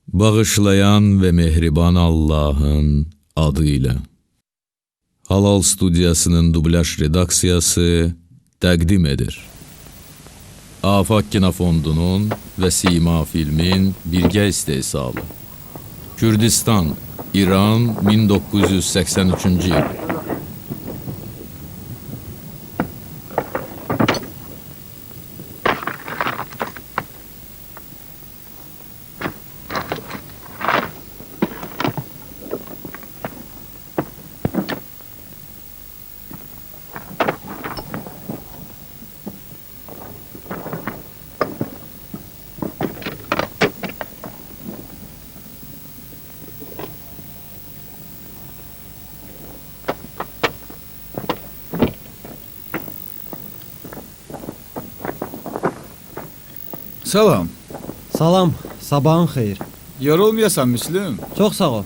Bağışlayan ve mehriban Allah'ın adıyla. Halal Studiyasının dublaj redaksiyası təqdim edir. Afaq Kinofondunun və Sima filmin birgə istehsalı. Kürdistan, İran, 1983-cü il. Salam. Salam, sabahın xeyir. Yorulmayasan Müslüm. Çox sağ ol.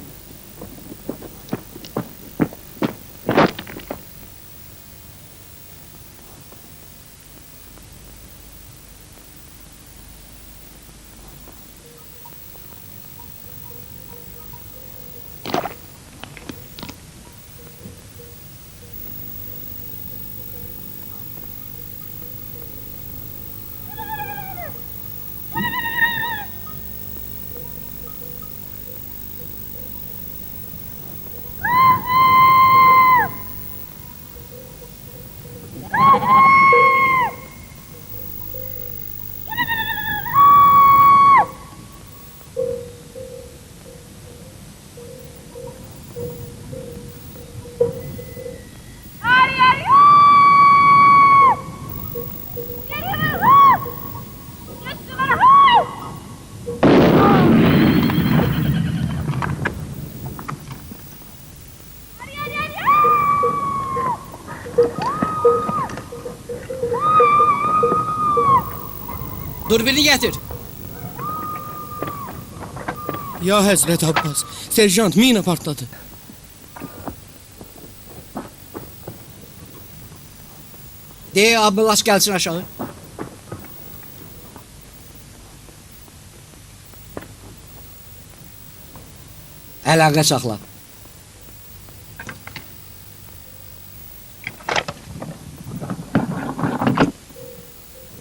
Durbini getir. Ya Hazret Abbas, serjant mina partladı. De ambulans gelsin aşağı. Əlaqə saxla.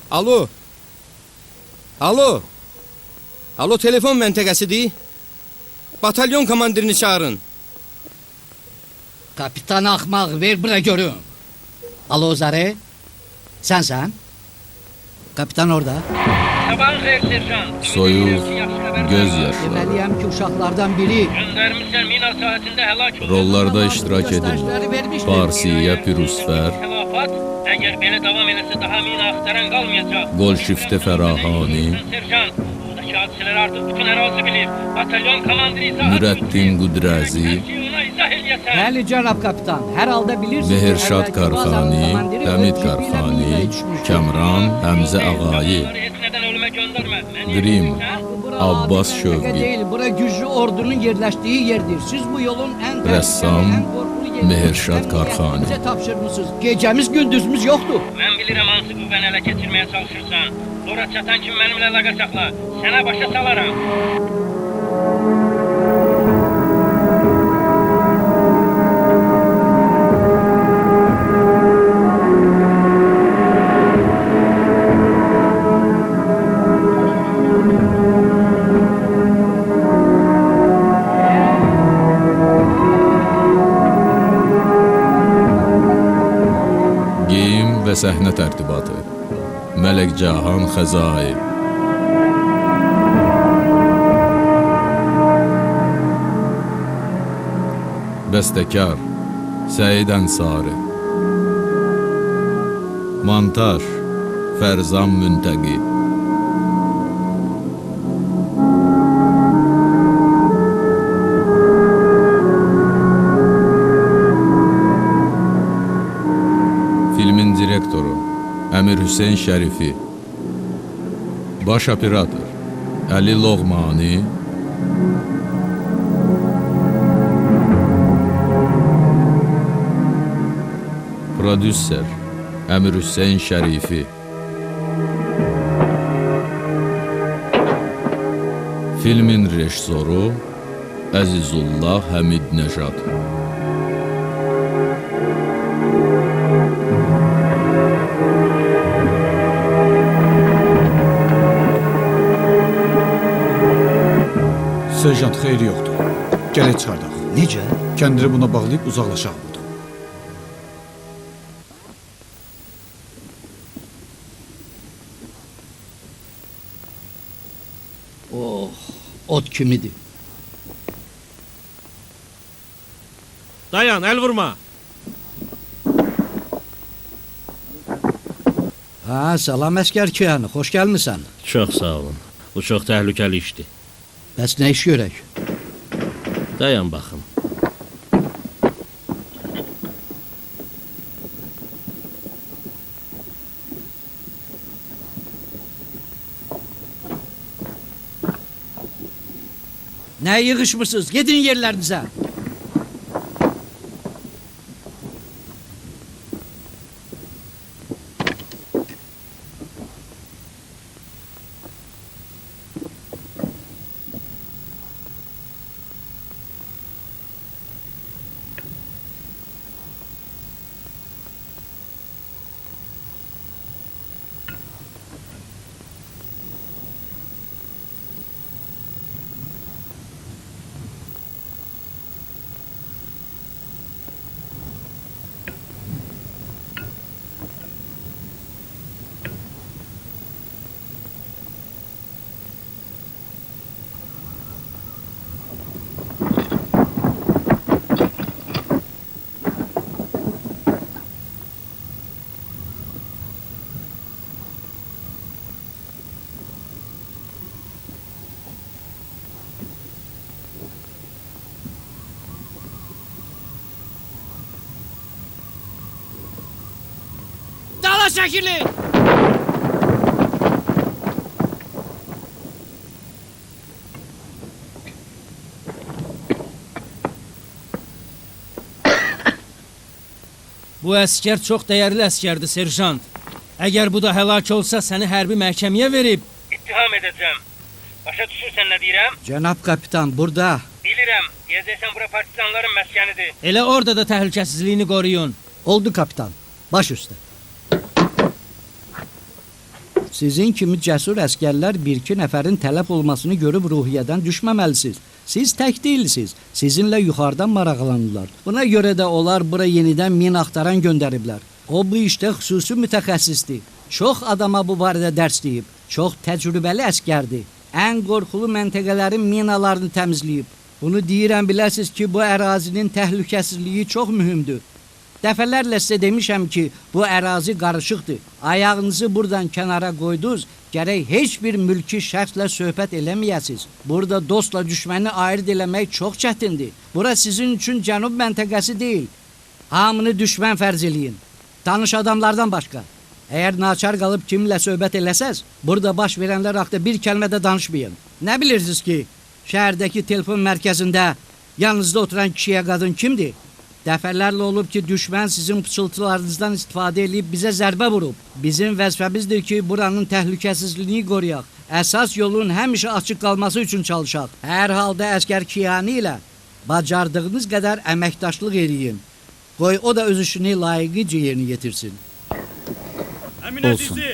Alo. Alo. Alo, telefon məntəqəsidir. Batalyon komandirini çağırın. Kapitan axmaq, ver bura görüm. Alo Zare. Sensen? Kapitan orada. Sabahın xeyir serjant. Soyuq, göz yaşları. Deməliyəm ki, uşaqlardan biri Göndermişler mina saatinde helak oldu. Rollarda iştirak edin. Farsiyə, Pirusfər, Xilafat, eğer belə davam eləsə daha mina axtaran qalmayacaq. Golşifte Fərahani, Serjant, buradakı hadisələr artıq bütün ərazi bilir. Batalyon komandiri izah Nürəddin Qudrəzi, Ona izah eləyəsən. Bəli cənab kapitan, hər halda bilirsiniz. Meherşad Qarxani, Həmid Qarxani, Kəmran, Həmzə Ağayi, Onları heç nədən ölümə göndərmə. Mən Qrim, Abbas Şövqi. Şövqi, Değil, bura güclü ordunun yerləşdiyi yerdir. Siz bu yolun ən Rəssam, ən qorxulu yerlərindən Meherşad Qarxani. Bizə tapşırmısınız. Gecəmiz gündüzümüz yoxdur. Mən bilirəm hansı qüvvəni ələ keçirməyə çalışırsan. Ora çatan kimi mənimlə əlaqə saxla. Sənə başa salaram. Geyim və səhnə tərtibatı. Mələk Cahan Xəzai. Bəstəkar Səid Ənsari. Montaj Fərzan Müntəqi. Filmin direktoru Əmir Hüseyn Şərifi. Baş operator Əli Loğmani. Prodüser Əmir Hüseyn Şərifi. Filmin rejissoru Əzizullah Həmid Nəjad. Serjant xeyri yoxdur. Gələk çıxardaq. Necə? Kəndiri buna bağlayıb uzaqlaşaq buradan. Oh, ot kimidir. Dayan, el vurma. Ha, salam əskər kiyanı, xoş gəlmisən. Çox sağ olun. Bu çox təhlükəli işdir. Bəs nə iş görək? Dayan baxın. Nə yığışmısınız? Gedin yerlərinizə. Dala çəkilin! Bu əskər çox dəyərli əskərdir, serjant. Əgər bu da həlak olsa, səni hərbi məhkəməyə verib. İttiham edəcəm. Başa düşürsən nə deyirəm? Cənab kapitan, burada. Bilirəm. Deyəcəksən bura partizanların məskənidir. Elə orada da təhlükəsizliyini qoruyun. Oldu kapitan. Baş üstə. Sizin kimi cəsur əskərlər bir-iki nəfərin tələf olmasını görüb ruhiyyədən düşməməlisiniz. Siz tək deyilsiniz. Sizinlə yuxarıdan maraqlanırlar. Buna görə də onlar bura yenidən min axtaran göndəriblər. O bu işdə xüsusi mütəxəssisdir. Çox adama bu barədə dərs deyib. Çox təcrübəli əskərdir. Ən qorxulu məntəqələrin minalarını təmizləyib. Bunu deyirəm biləsiniz ki, bu ərazinin təhlükəsizliyi çox mühümdür. Dəfələrlə sizə demişəm ki, bu ərazi qarışıqdır. Ayağınızı buradan kənara qoydunuz, gərək heç bir mülki şəxslə söhbət eləməyəsiniz. Burada dostla düşməni ayırt eləmək çox çətindir. Bura sizin üçün cənub məntəqəsi deyil. Hamını düşmən fərz eləyin. Tanış adamlardan başqa. Əgər naçar qalıb kiminlə söhbət eləsəz, burada baş verənlər haqqında bir kəlmə də danışmayın. Nə bilirsiniz ki, şəhərdəki telefon mərkəzində yanınızda oturan kişiyə qadın kimdir? Dəfələrlə olub ki, düşmən sizin pıçıltılarınızdan istifadə edib bizə zərbə vurub. Bizim vəzifəmizdir ki, buranın təhlükəsizliyini qoruyaq. Əsas yolun həmişə açıq qalması üçün çalışaq. Hər halda əskər Kiyani ilə bacardığınız qədər əməkdaşlıq eləyin. Qoy o da öz işini layiqincə yerinə yetirsin. Əmin Əzizi,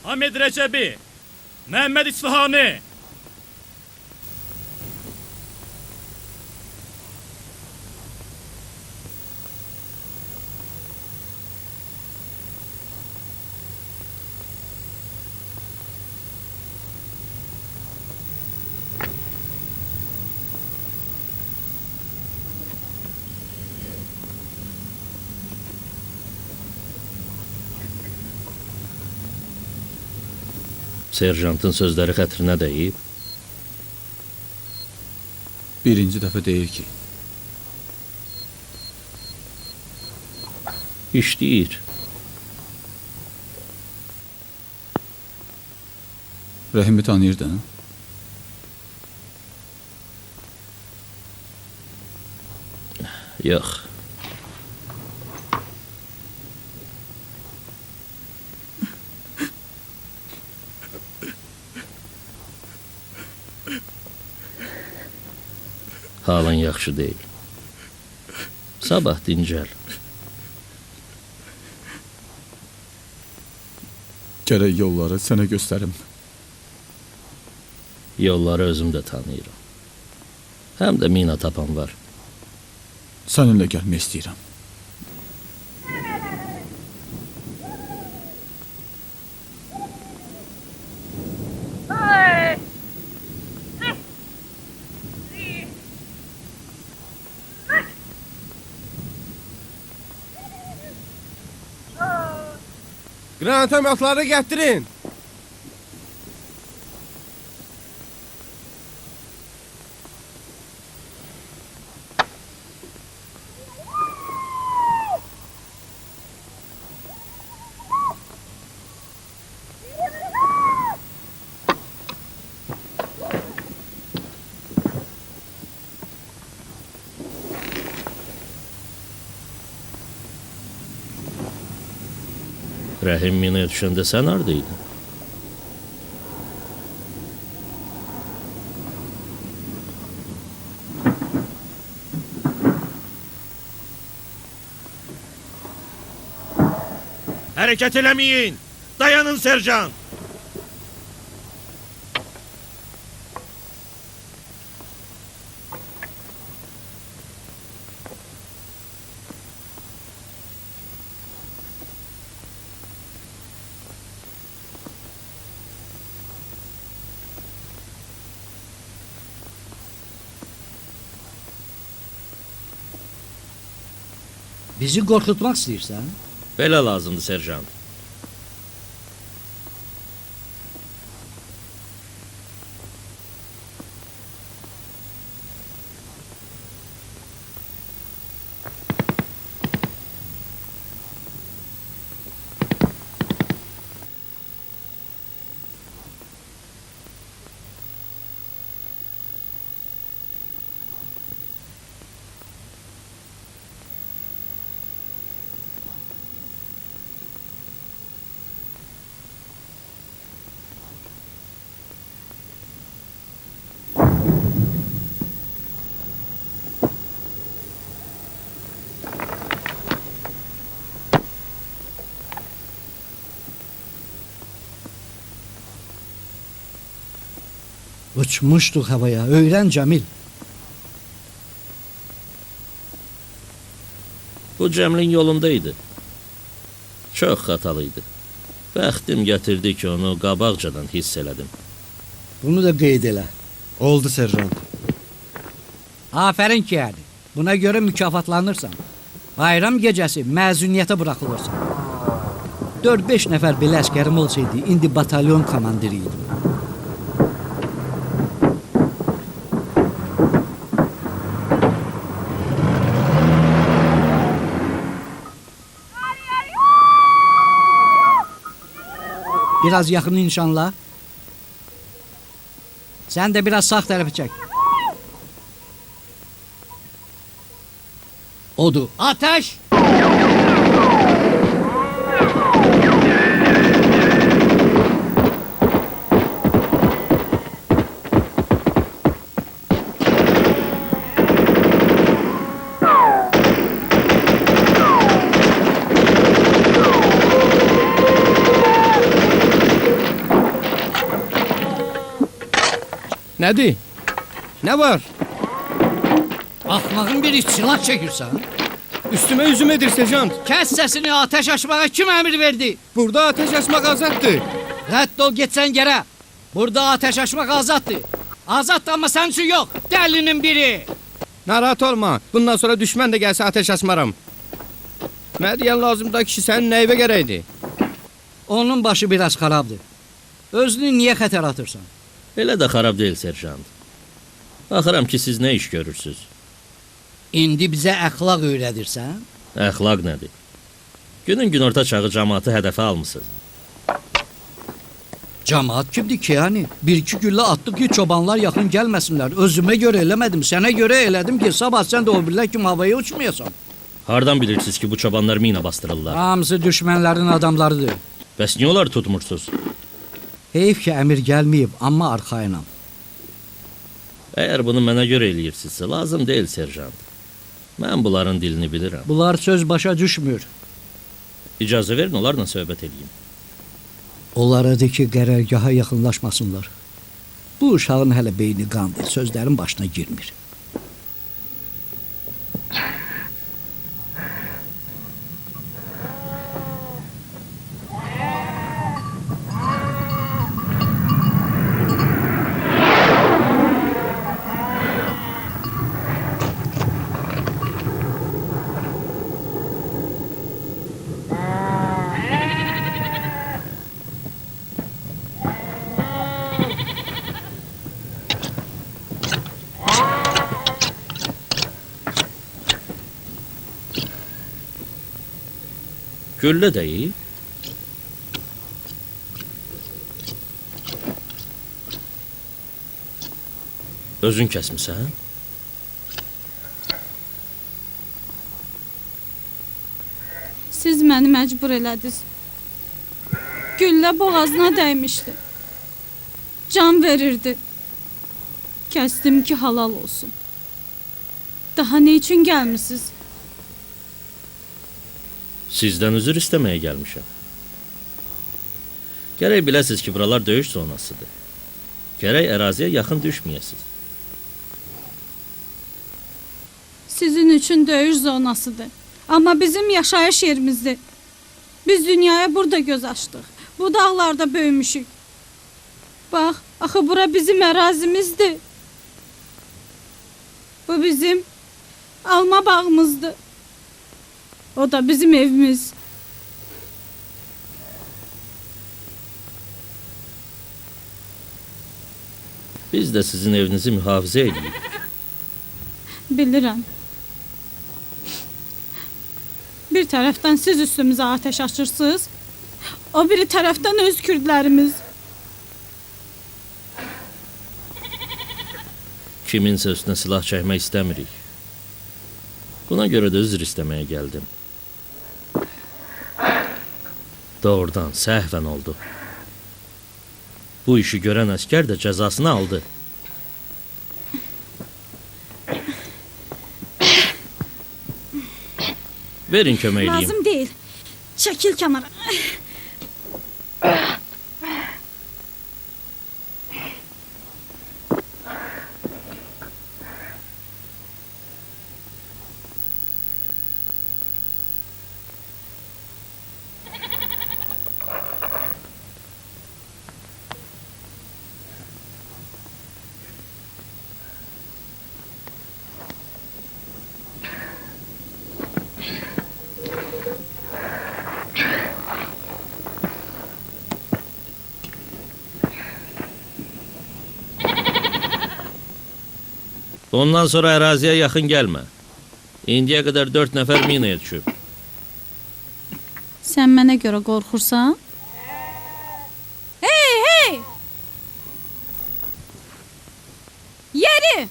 Ahmed Rəcəbi, Məhəmməd İsfahani. Serjantın sözləri xətrinə dəyib. Birinci dəfə deyir ki, İşləyir. Rəhimi tanıyırdın? Yox. Halın yaxşı deyil. Sabah dincəl. Gərək yolları sənə göstərim. Yolları özüm də tanıyıram. Həm də mina tapan var. Səninlə gəlmək istəyirəm. Qranatometları gətirin. Rəhim minaya düşəndə sən haradaydın? Hərəkət eləməyin. Dayanın serjant. Bizi qorxutmaq istəyirsən? Belə lazımdır serjant. Uçmuşduq havaya. Öyrən Cəmil. Bu Cəmlin yolundaydı. Çox xatalıydı. Bəxtim gətirdi ki, onu qabaqcadan hiss elədim. Bunu da qeyd elə. Oldu serjant. Afərin ki yəni. Buna görə mükafatlanırsan. Bayram gecəsi məzuniyyətə buraxılırsan. 4-5 nəfər belə əskərim olsaydı, indi batalyon komandiri idim. Biraz yaxın inşallah. Sən də biraz sağ tərəfə çək. Odur. Ateş! Nədir? Nə var? Axmağın biri silah çəkirsən. Üstümə hücum edir serjant. Kəs səsini, ateş açmağa kim əmr verdi? Burada ateş açmaq azaddır. Rədd ol, getsən yerə. Burada ateş açmaq azaddır. Azaddır, amma sənin üçün yox. Dəlinin biri. Narahat olma. Bundan sonra düşmən də gəlsə ateş açmaram. Mənə deyən lazımdır kişi sənin nəyivə gərəkdir? Onun başı biraz xarabdır. Özünü niyə xətər atırsan? Elə də xarab deyil serjant. Baxıram ki, siz nə iş görürsünüz? İndi bizə əxlaq öyrədirsən? Əxlaq nədir? Günün günorta çağı cəmaatı hədəfə almısınız. Cəmaat kimdir ki yəni? Bir-iki güllə atdıq ki, çobanlar yaxın gəlməsinlər. Özümə görə eləmədim, sənə görə elədim ki, sabah sən də o birlər kimi havaya uçmayasan. Hardan bilirsiniz ki, bu çobanlar mina bastırırlar? Hamısı düşmənlərin adamlarıdır. Bəs niyə onlar tutmursunuz? Heyf ki, əmir gəlməyib, amma arxayınam. Əgər bunu mənə görə eləyirsinizsə, lazım deyil, serjant. Mən bunların dilini bilirəm. Bunlar söz başa düşmür. İcazə verin, onlarla söhbət edeyim. Onlara de ki, qərargaha yaxınlaşmasınlar. Bu uşağın hələ beyni qandır, sözlərin başına girmir. Güllə deyil. Özün kəsmisən? Siz məni məcbur elədiniz. Güllə boğazına dəymişdi. Can verirdi. Kəsdim ki, halal olsun. Daha ne üçün gəlmisiniz? Sizdən üzr istəməyə gəlmişəm. Gərək biləsiz ki, buralar döyüş zonasıdır. Gərək əraziyə yaxın düşməyəsiz. Sizin üçün döyüş zonasıdır. Amma bizim yaşayış yerimizdir. Biz dünyaya burada göz açdıq. Bu dağlarda böyümüşük. Bax, axı bura bizim ərazimizdir. Bu bizim alma bağımızdır. O da bizim evimiz. Biz də sizin evinizi mühafizə edirik. Bilirəm. Bir tərəfdən siz üstümüzə ateş açırsınız, o biri tərəfdən öz kürdlərimiz. Kiminsə üstünə silah çəkmək istəmirik. Buna görə də üzr istəməyə gəldim. Doğrudan səhvən oldu. Bu işi görən əskər də cəzasını aldı. Verin kömək edeyim. Lazım deyil. Çəkil kənara. Ondan sonra əraziyə yaxın gəlmə. İndiyə qədər 4 nəfər minaya düşüb. Sən mənə görə qorxursan? Hey, hey! Yeri!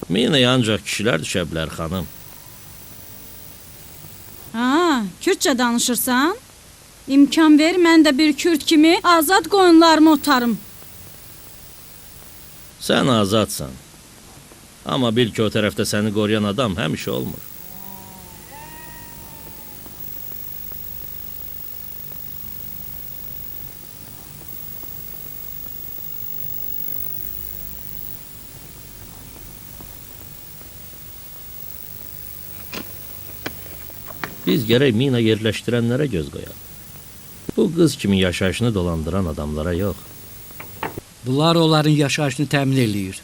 Minaya ancaq kişilər düşə bilər, xanım. Kürdcə danışırsan? İmkan ver, mən də bir kürd kimi azad qoyunlarımı otarım. Sən azadsan. Amma bil ki, o tərəfdə səni qoruyan adam həmişə olmur. Biz gərək mina yerləşdirənlərə göz qoyaq. Bu qız kimi yaşayışını dolandıran adamlara yox. Bunlar onların yaşayışını təmin eləyir.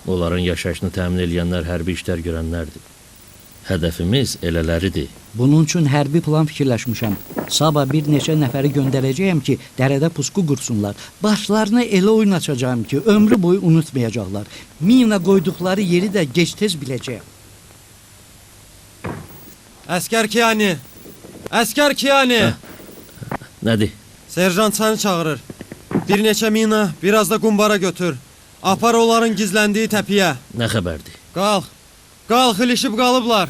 Onların yaşayışını təmin eləyənlər hərbi işlər görənlərdir. Hədəfimiz elələridir. Bunun üçün hərbi plan fikirləşmişəm. Sabah bir neçə nəfəri göndərəcəyəm ki, dərədə pusqu qursunlar. Başlarına elə oyun açacağım ki, ömrü boyu unutmayacaqlar. Mina qoyduqları yeri də gec-tez biləcəyəm. Əskər Kiyani! Əskər Kiyani! Nədir? Serjant səni çağırır. Bir neçə mina, biraz da qumbara götür. Apar onların gizləndiyi təpiyə. Nə xəbərdir? Qalx. Qalx, ilişib qalıblar.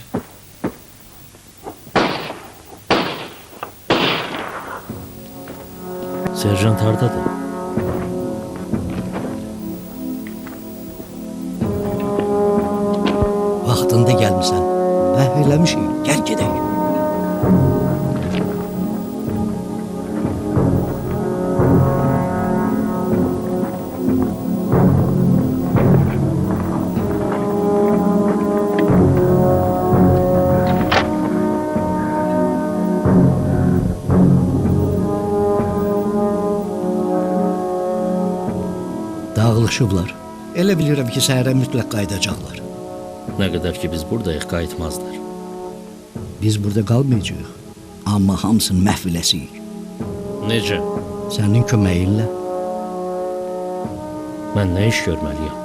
Serjant hardadır? vermisən. Vəh eləmişik, gəl gedək. Dağılışıblar. Elə bilirəm ki, səhərə mütləq qayıdacaqlar. Nə qədər ki biz buradayıq, qayıtmazlar. Biz burada qalmayacağıq. Amma hamısını məhv eləsiyik. Necə? Sənin köməyinlə. Mən nə iş görməliyəm?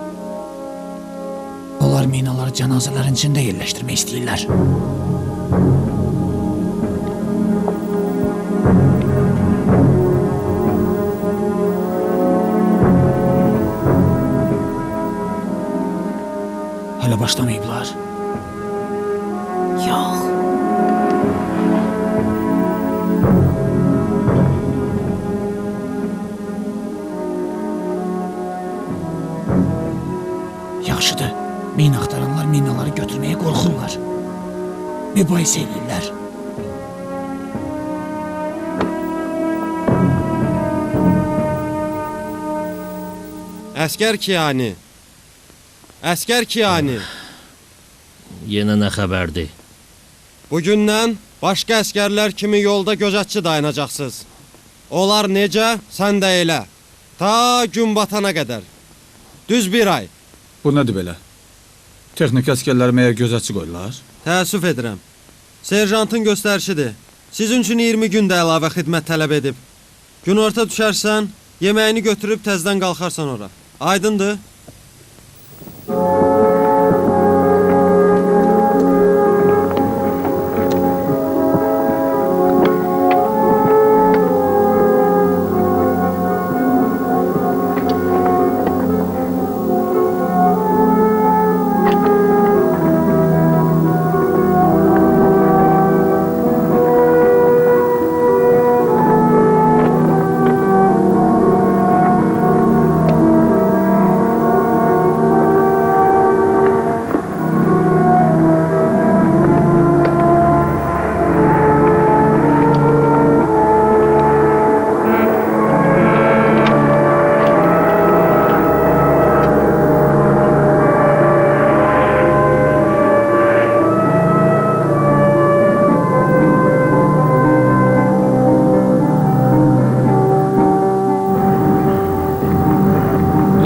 Onlar minaları cənazələrin içində yerləşdirmək istəyirlər. Hələ başlamayıblar. Yox. Yaxşıdır. Min axtaranlar minaları götürməyə qorxurlar. Mübahisə edirlər. Əskər Kiyani. Əskər Kiyani. Yenə nə xəbərdir? Bugündən başqa əskərlər kimi yolda gözətçi dayanacaqsınız. Onlar necə, sən də elə. Ta gün batana qədər. Düz bir ay. Bu nədir belə? Texnik əskərlər məyər gözətçi qoyurlar? Təəssüf edirəm. Serjantın göstərişidir. Sizin üçün 20 gündə əlavə xidmət tələb edib. Günorta düşərsən, yeməyini götürüb təzdən qalxarsan ora. Aydındır?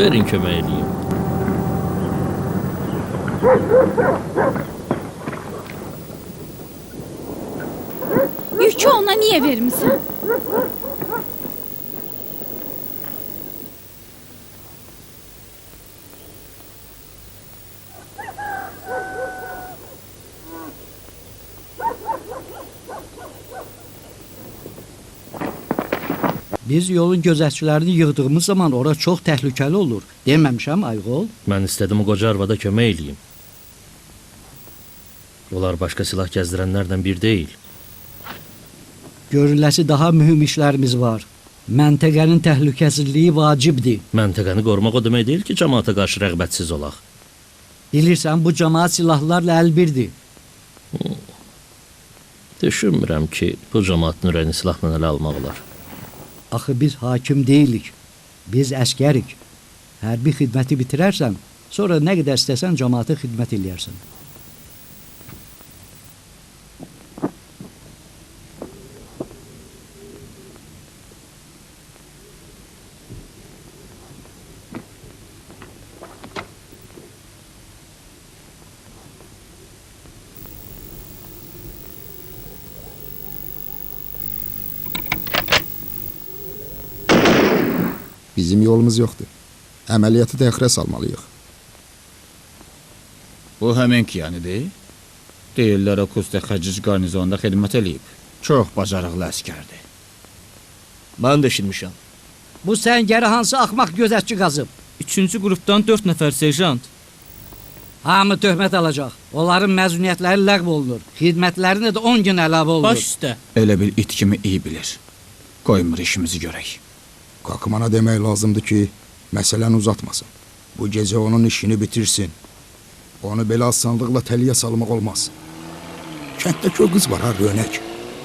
Verin kömək edeyim. Yükü ona niyə vermisən? Biz yolun gözətçilərini yığdığımız zaman ora çox təhlükəli olur. Deməmişəm, Ayğol? Mən istədim o qoca arvada kömək edeyim. Onlar başqa silah gəzdirənlərdən bir deyil. Görüləsi daha mühüm işlərimiz var. Məntəqənin təhlükəsizliyi vacibdir. Məntəqəni qorumaq o demək deyil ki, cəmaata qarşı rəğbətsiz olaq. Bilirsən, bu cəmaat silahlarla əlbirdir. Düşünmürəm ki, bu cəmaatın ürəyini silahla ələ almaq olar. Axı biz hakim deyilik. Biz əskərik. Hərbi xidməti bitirərsən, sonra nə qədər istəsən cəmaata xidmət eləyərsən. Bizim yolumuz yoxdur. Əməliyyatı təxirə salmalıyıq. Bu həmin Kiyanidir. Deyirlər o Kusta Xəcic qarnizonunda xidmət eləyib. Çox bacarıqlı əskərdir. Mən də eşitmişəm. Bu səngəri hansı axmaq gözətçi qazıb? 3-cü qrupdan 4 nəfər serjant. Hamı töhmət alacaq. Onların məzuniyyətləri ləğv olunur. Xidmətlərinə də 10 gün əlavə olunur. Baş üstə. Elə bil it kimi iyi bilir. Qoymur işimizi görək. Kakımana demək lazımdır ki, məsələni uzatmasın. Bu gecə onun işini bitirsin. Onu belə asanlıqla təliyə salmaq olmaz. Kənddəki o qız var ha, Rönək.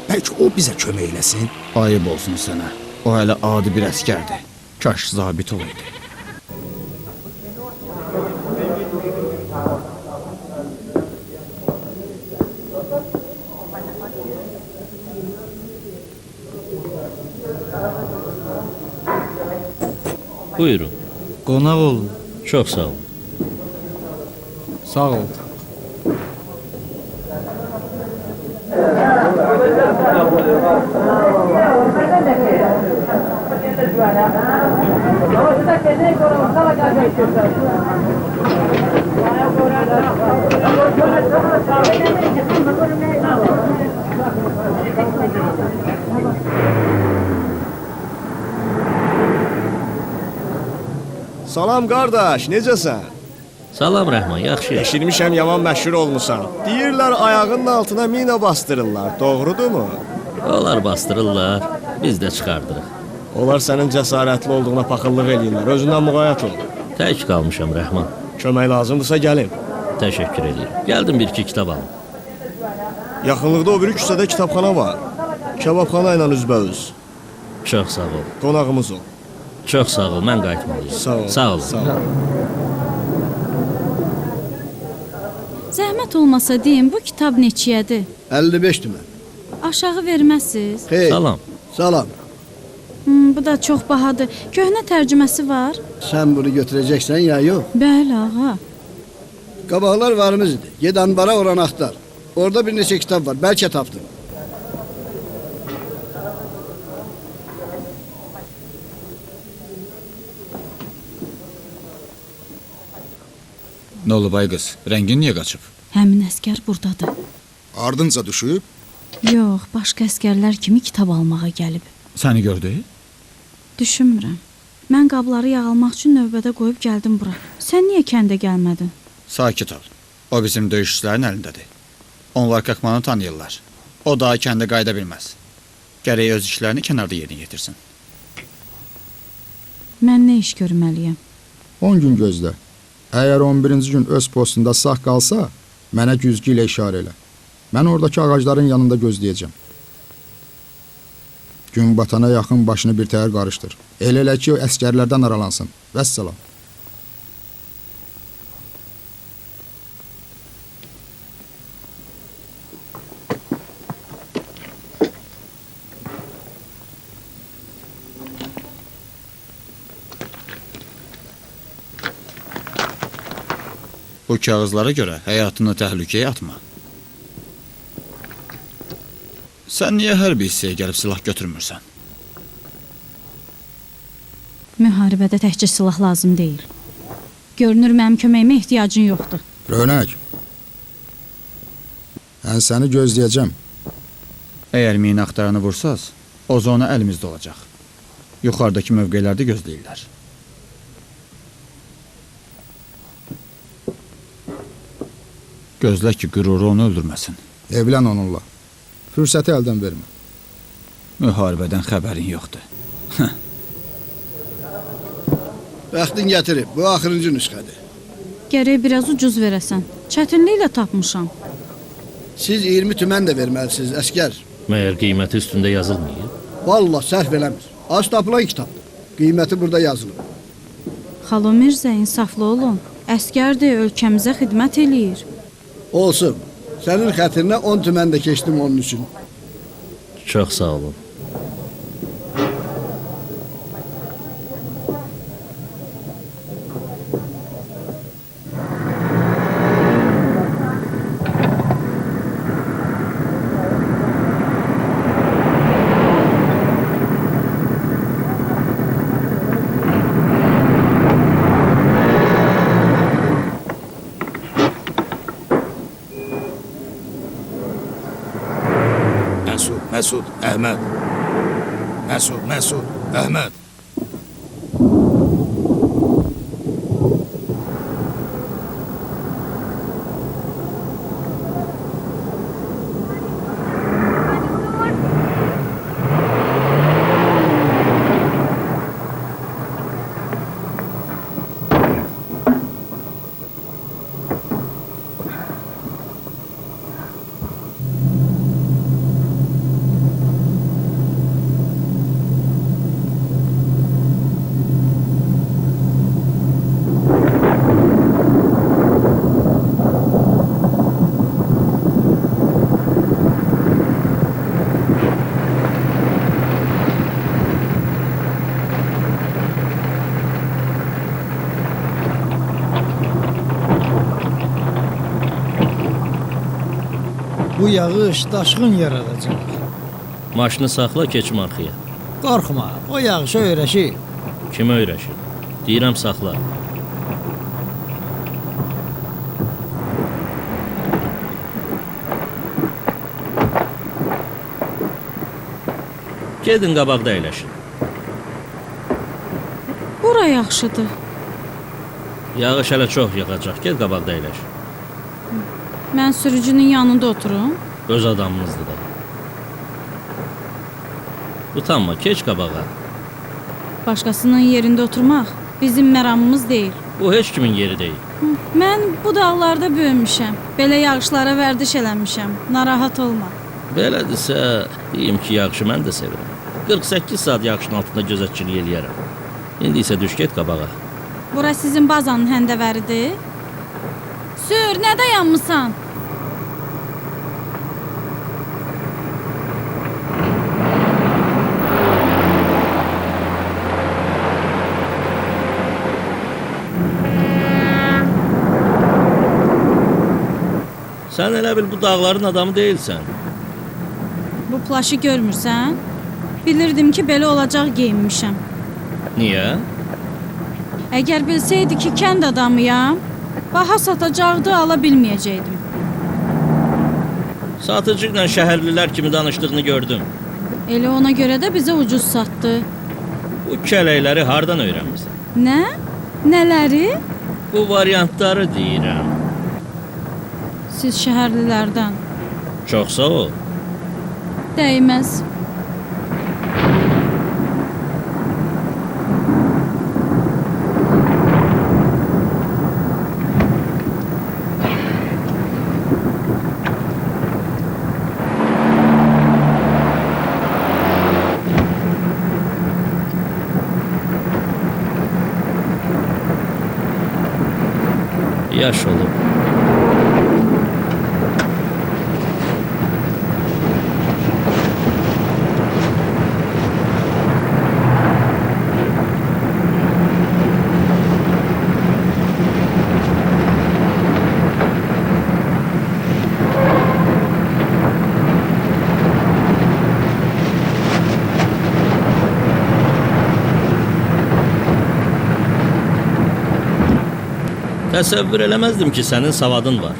Bəlkə o bizə kömək eləsin. Ayıb olsun sənə. O hələ adi bir əskərdir. Kaş zabit olaydı. Buyurun. Qonaq olun. Çox sağ olun. Sağ ol. Salam qardaş, necəsən? Salam Rəhman, yaxşıyam. Eşitmişəm yaman məşhur olmusan. Deyirlər ayağının altına mina bastırırlar, doğrudumu? Onlar bastırırlar, biz də çıxardırıq. Onlar sənin cəsarətli olduğuna paxıllıq eləyirlər, özündən müğayət ol. Tək qalmışam Rəhman. Kömək lazımdırsa gəlin. Təşəkkür edirəm. Gəldim bir-iki kitab alım. Yaxınlıqda o biri küçədə kitabxana var. Kebabxana ilə üzbəüz. Çox sağ ol. Qonağımız ol. Çox sağ ol, mən qayıtmalıyım. Sağ ol. Sağ ol. Sağ ol. Zəhmət olmasa deyin, bu kitab neçəyədir? 55 tümən. Aşağı verməzsiniz? Xeyr. Salam. Salam. Bu da çox bahadır. Köhnə tərcüməsi var? Sən bunu götürəcəksən ya yox? Bəli, ağa. Qabaqlar varımız idi. Ged anbara oranı axtar. Orada bir neçə kitab var. Bəlkə tapdın. Nə olub ay qız? Rəngin niyə qaçıb? Həmin əskər buradadır. Ardınca düşüb? Yox, başqa əskərlər kimi kitab almağa gəlib. Səni gördü? Düşünmürəm. Mən qabları yağalmaq üçün növbədə qoyub gəldim bura. Sən niyə kəndə gəlmədin? Sakit ol. O bizim döyüşçülərin əlindədir. Onlar Kakmanı tanıyırlar. O daha kəndə qayıda bilməz. Gərək öz işlərini kənarda yerinə yetirsin. Mən nə iş görməliyəm? 10 gün gözlə. Əgər 11-ci gün öz postunda sağ qalsa, mənə güzgü ilə işarə elə. Mən oradakı ağacların yanında gözləyəcəm. Gün batana yaxın başını bir təhər qarışdır. Elə ki, o əskərlərdən aralansın. Vəssalam. Bu kağızlara görə həyatını təhlükəyə atma. Sən niyə hərbi hissəyə gəlib silah götürmürsən? Müharibədə təkcə silah lazım deyil. Görünür mənim köməyimə ehtiyacın yoxdur. Rönək, mən səni gözləyəcəm. Əgər mina axtaranı vursaz, o zona əlimizdə olacaq. Yuxarıdakı mövqelərdə gözləyirlər. Gözlə ki, qüruru onu öldürməsin. Evlən onunla. Fürsəti əldən vermə. Müharibədən xəbərin yoxdur. Bəxtin gətirib. Bu axırıncı nüsxədir. Gərək biraz ucuz verəsən. Çətinliklə tapmışam. Siz 20 tümən də verməlisiniz, əskər. Məyər qiyməti üstündə yazılmıyıb? Vallah səhv eləmir. Az tapılan kitabdır. Qiyməti burada yazılıb. Xalo Mirzə, insaflı olun. Əskərdir, ölkəmizə xidmət eləyir. Olsun. Sənin xətrinə 10 tümən də keçdim onun üçün. Çox sağ olun. Məsud, Əhməd. Məsud, Əhməd. Bu yağış daşqın yaradacaq. Maşını saxla, keçim arxaya. Qorxma, o yağışa öyrəşir. Kim öyrəşir? Deyirəm saxla. Gedin qabaqda əyləşin. Bura yaxşıdır. Yağış hələ çox yağacaq. Ged qabaqda əyləş. Mən sürücünün yanında oturum. Öz adamınızdır da. Utanma, keç qabağa. Başqasının yerində oturmaq bizim məramımız deyil. Bu heç kimin yeri deyil. Mən bu dağlarda böyümüşəm. Belə yağışlara vərdiş eləmişəm. Narahat olma. Belədirsə, deyim ki, yağışı mən də sevirəm. 48 saat yağışın altında gözətçilik eləyərəm. İndi isə düş get qabağa. Bura sizin bazanın həndəvəridir. Sür, nə dayanmısan? Sən elə bil bu dağların adamı deyilsən. Bu plaşı görmürsən? Bilirdim ki, belə olacaq geyinmişəm. Niyə? Əgər bilsəydi ki, kənd adamıyam, baha satacaqdı, ala bilməyəcəkdim. Satıcı ilə şəhərlilər kimi danışdığını gördüm. Elə ona görə də bizə ucuz satdı. Bu kələkləri hardan öyrənmirsən? Nə? Nələri? Bu variantları deyirəm. Siz şəhərlilərdən. Çox sağ ol. Dəyməz. Yaş olub. Təsəvvür eləməzdim ki, sənin savadın var.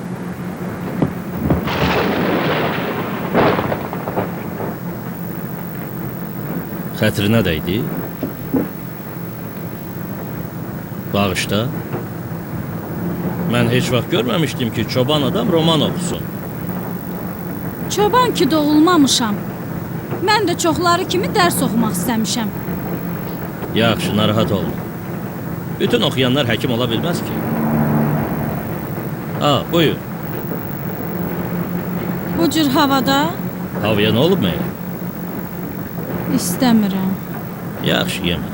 Xətrinə dəydi. Bağışda. Mən heç vaxt görməmişdim ki, çoban adam roman oxusun. Çoban ki doğulmamışam. Mən də çoxları kimi dərs oxumaq istəmişəm. Yaxşı, narahat olma. Bütün oxuyanlar həkim ola bilməz ki. Buyur. Bu cür havada? Havaya nə olub məyər? İstəmirəm. Yaxşı, yemə.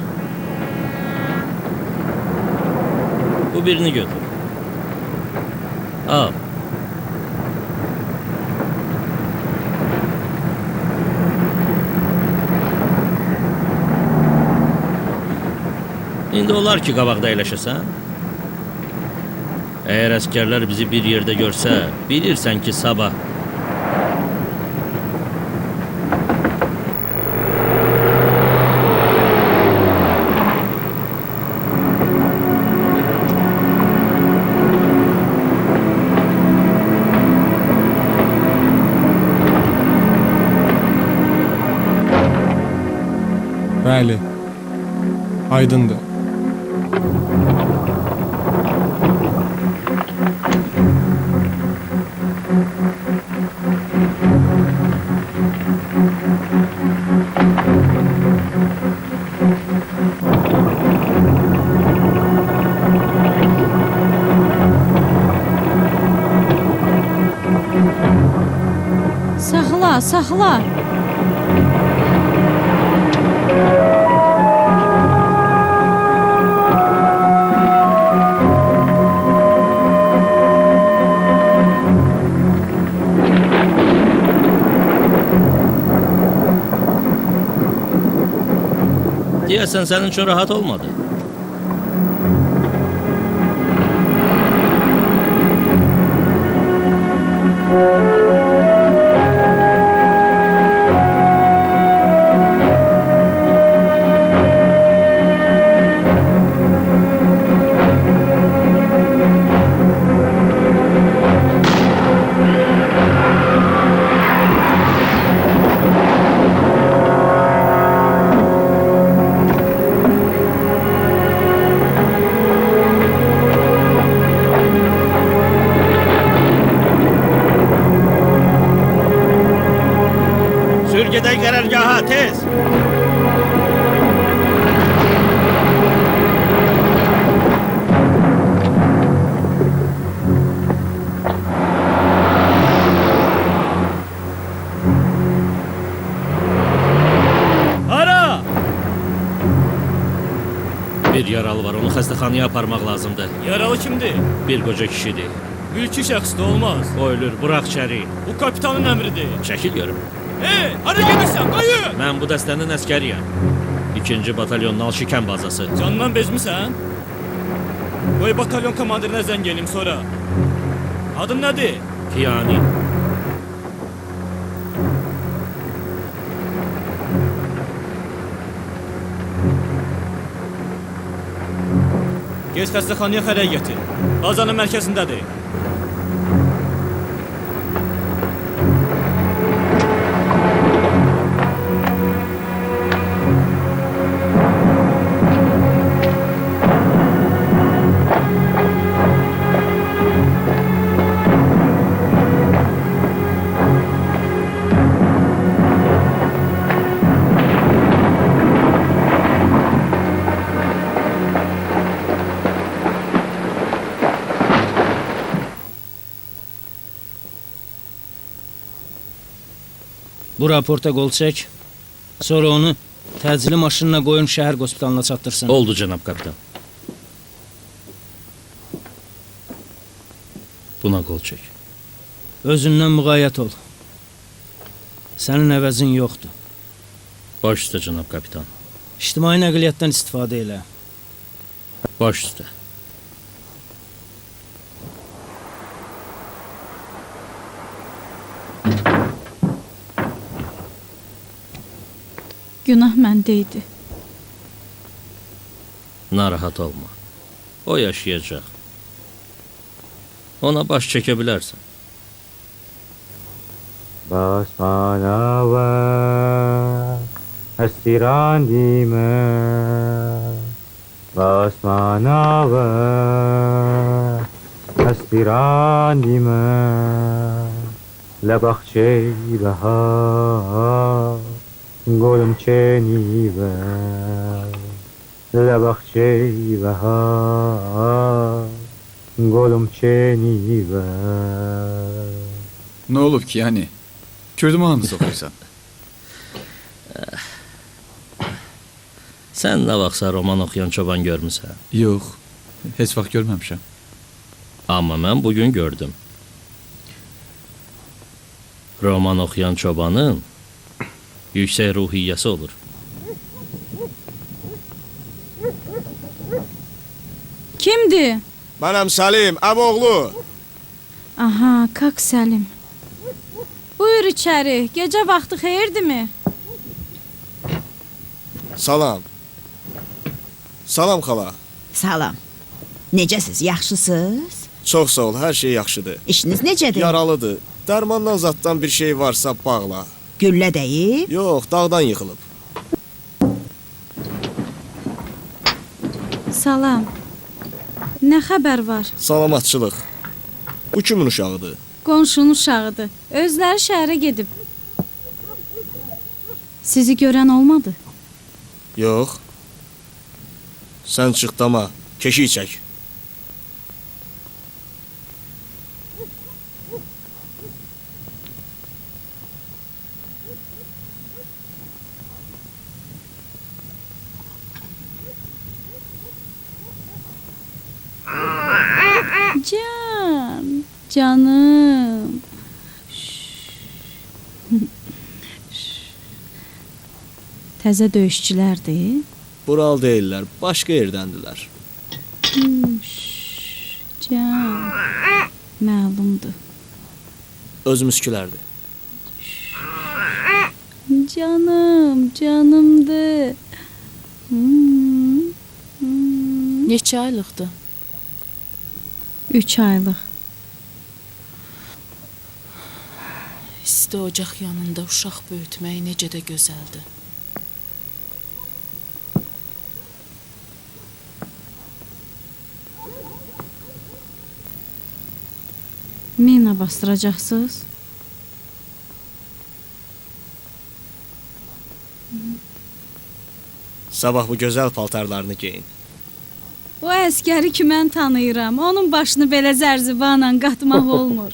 Bu birini götür. Al. İndi olar ki, qabaqda əyləşəsən. Əgər əskərlər bizi bir yerdə görsə, bilirsən ki, sabah. Bəli, aydındır. Saxla, saxla. Deyəsən sənin üçün rahat olmadı. xəstəxanaya aparmaq lazımdır. Yaralı kimdir? Bir qoca kişidir. Mülki şəxs də olmaz. O ölür, burax içəri. Bu kapitanın əmridir. Çəkil görüm. Hey, hara gedirsən? Qayıt! Mən bu dəstənin əskəriyəm. 2-ci batalyonun Alşikən bazası. Candan bezmisən? Qoy batalyon komandirinə zəng elim sonra. Adın nədir? Piyani. Gez xəstəxanaya xərək gətir. Bazanın mərkəzindədir. Bu raporta qol çək. Sonra onu təcili maşınına qoyun şəhər hospitalına çatdırsın. Oldu cənab kapitan. Buna qol çək. Özündən müğayət ol. Sənin əvəzin yoxdur. Baş üstə cənab kapitan. İctimai nəqliyyatdan istifadə elə. Baş üstə. Günah məndə idi. Narahat olma. O yaşayacaq. Ona baş çəkə bilərsən. Basmanava astirandime Basmanava astirandime Labakçe bahar Golüm çenive Labakçe bahar Golüm çenive Nə olub ki, yəni? Kürdü mahnısı oxuyursan? Sən nə vaxtsa roman oxuyan çoban görmüsən? Yox, heç vaxt görməmişəm. Amma mən bugün gördüm. Roman oxuyan çobanın yüksək ruhiyyəsi olur. Kimdir? Mənəm Səlim, əmoğlu. Aha, kak Səlim. Buyur içəri, gecə vaxtı xeyirdirmi? Salam. Salam xala. Salam. Necəsiz, yaxşısınız? Çox sağ ol, hər şey yaxşıdır. İşiniz necədir? Yaralıdır. Dərmandan zaddan bir şey varsa bağla. Güllə deyib? Yox, dağdan yıxılıb. Salam. Nə xəbər var? Salamatçılıq. Bu kimin uşağıdır? Qonşunun uşağıdır. Özləri şəhərə gedib. Sizi görən olmadı? Yox. Sən çıx dama, keşik çək. Can, canım. Təzə döyüşçülərdir. Bural deyirlər, başqa yerdəndilər. Can, məlumdur. Öz müskülərdir. Canım, canımdır. Neçə aylıqdır? 3 aylıq. İsti ocaq yanında uşaq böyütmək necə də gözəldir. Mina bastıracaqsınız? Sabah bu gözəl paltarlarını geyin. O əskəri ki mən tanıyıram. Onun başını belə zərzibanla qatmaq olmur.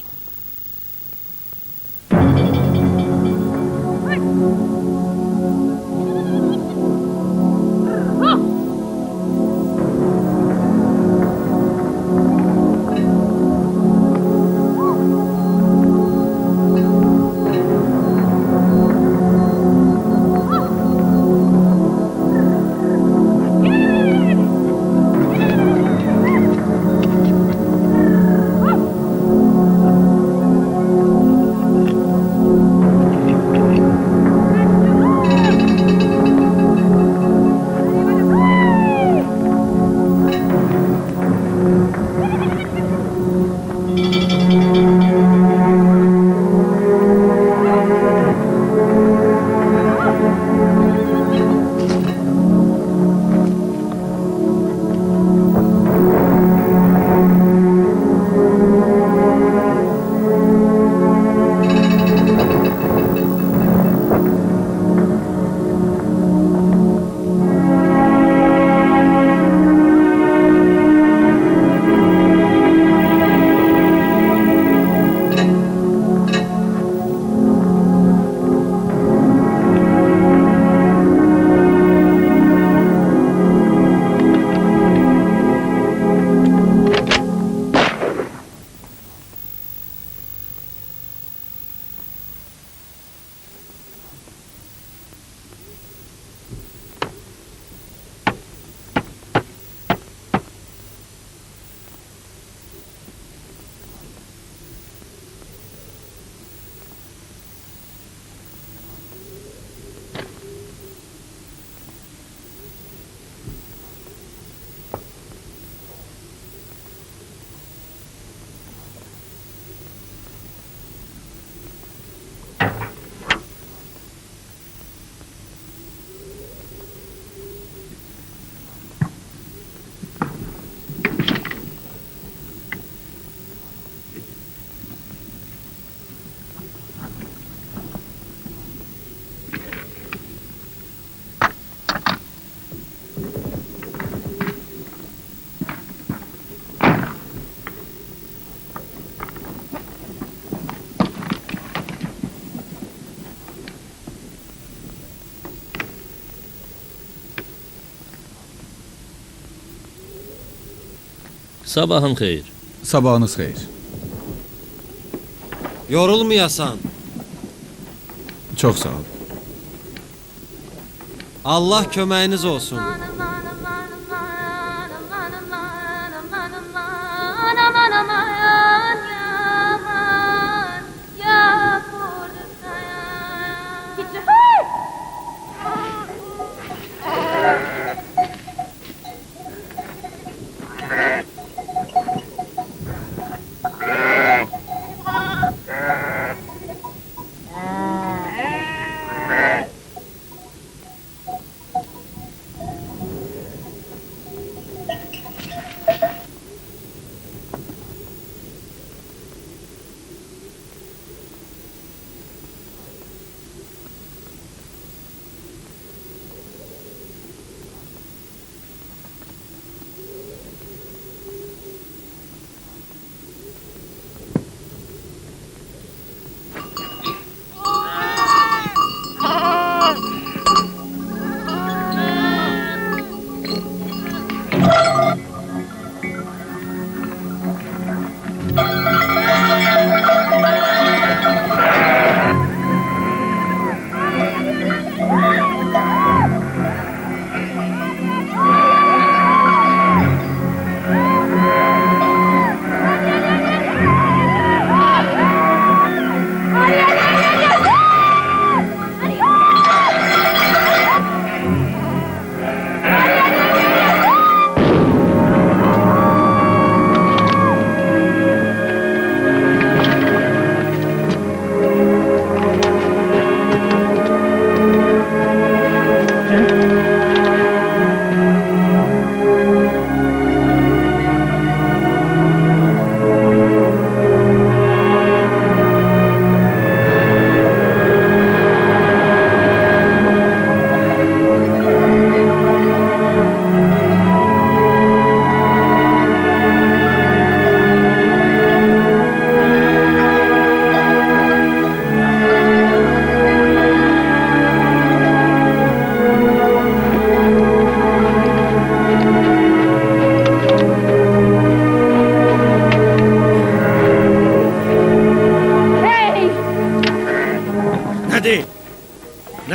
Sabahın xeyir. Sabahınız xeyir. Yorulmayasan. Çox sağ ol. Allah köməyiniz olsun.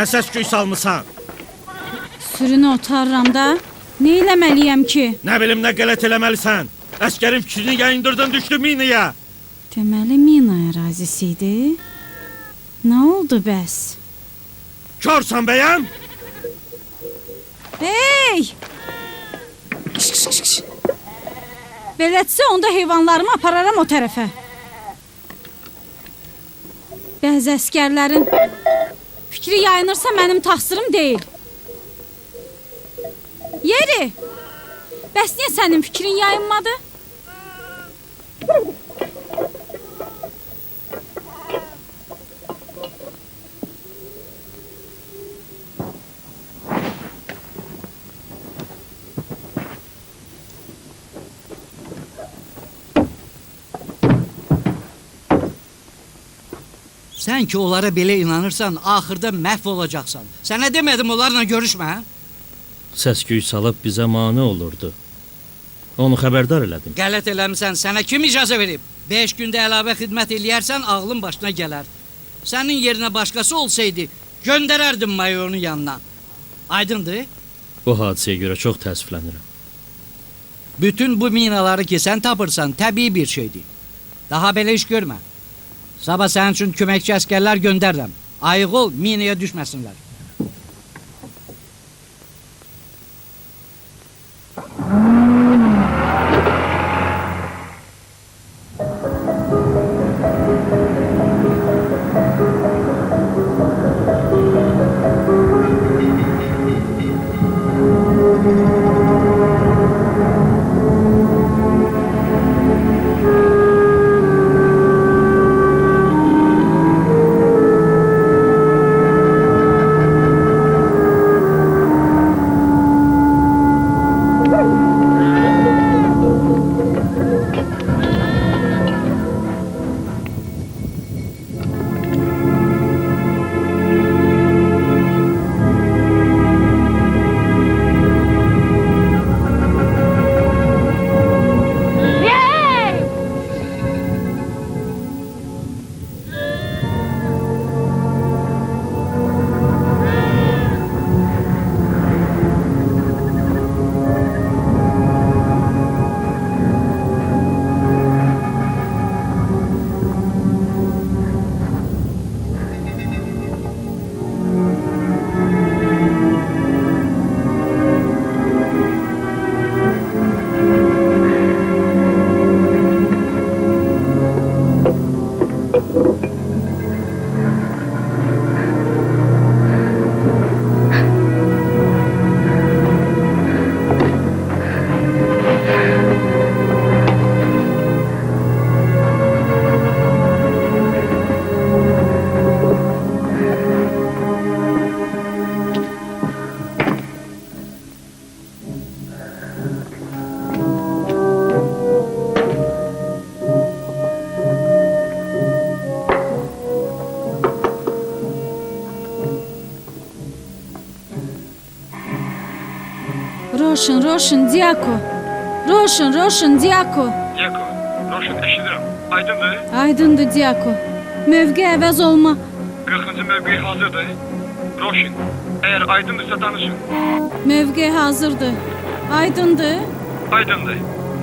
Nə səs-küy salmısan? Sürünü otarıram da. Nə eləməliyəm ki? Nə bilim, nə qələt eləməlisən? Əskərin fikrini yayındırdın, düşdü minaya. Deməli, mina ərazisi idi. Nə oldu bəs? Körsən bəyəm? Hey! Belədirsə, onda heyvanlarımı apararam o tərəfə. Bəzi əskərlərin fikri yayınırsa mənim təqsirim deyil. Yeri! Bəs niyə sənin fikrin yayınmadı? Sən ki onlara belə inanırsan, axırda məhv olacaqsan. Sənə demədim onlarla görüşmə. Səs-küy salıb bizə mane olurdu. Onu xəbərdar elədim. Qələt eləmisən, sənə kim icazə verib? 5 gündə əlavə xidmət eləyərsən, ağlın başına gələr. Sənin yerinə başqası olsaydı, göndərərdim mayorun yanına. Aydındır? Bu hadisəyə görə çox təəssüflənirəm. Bütün bu minaları ki sən tapırsan, təbii bir şeydir. Daha belə iş görmə. Sabah sənin üçün köməkçi əskərlər göndərirəm. Ayıq ol, minaya düşməsinlər. Roşun, Diyako. Roşun, Diyako. Diyako, Roşun eşidirəm. Aydındır? Aydındır, Diyako. Mövqe əvəz olma. 40-cı mövqe hazırdır. Roşun, əgər aydındırsa danışın. Mövqe hazırdır. Aydındır? Aydındır.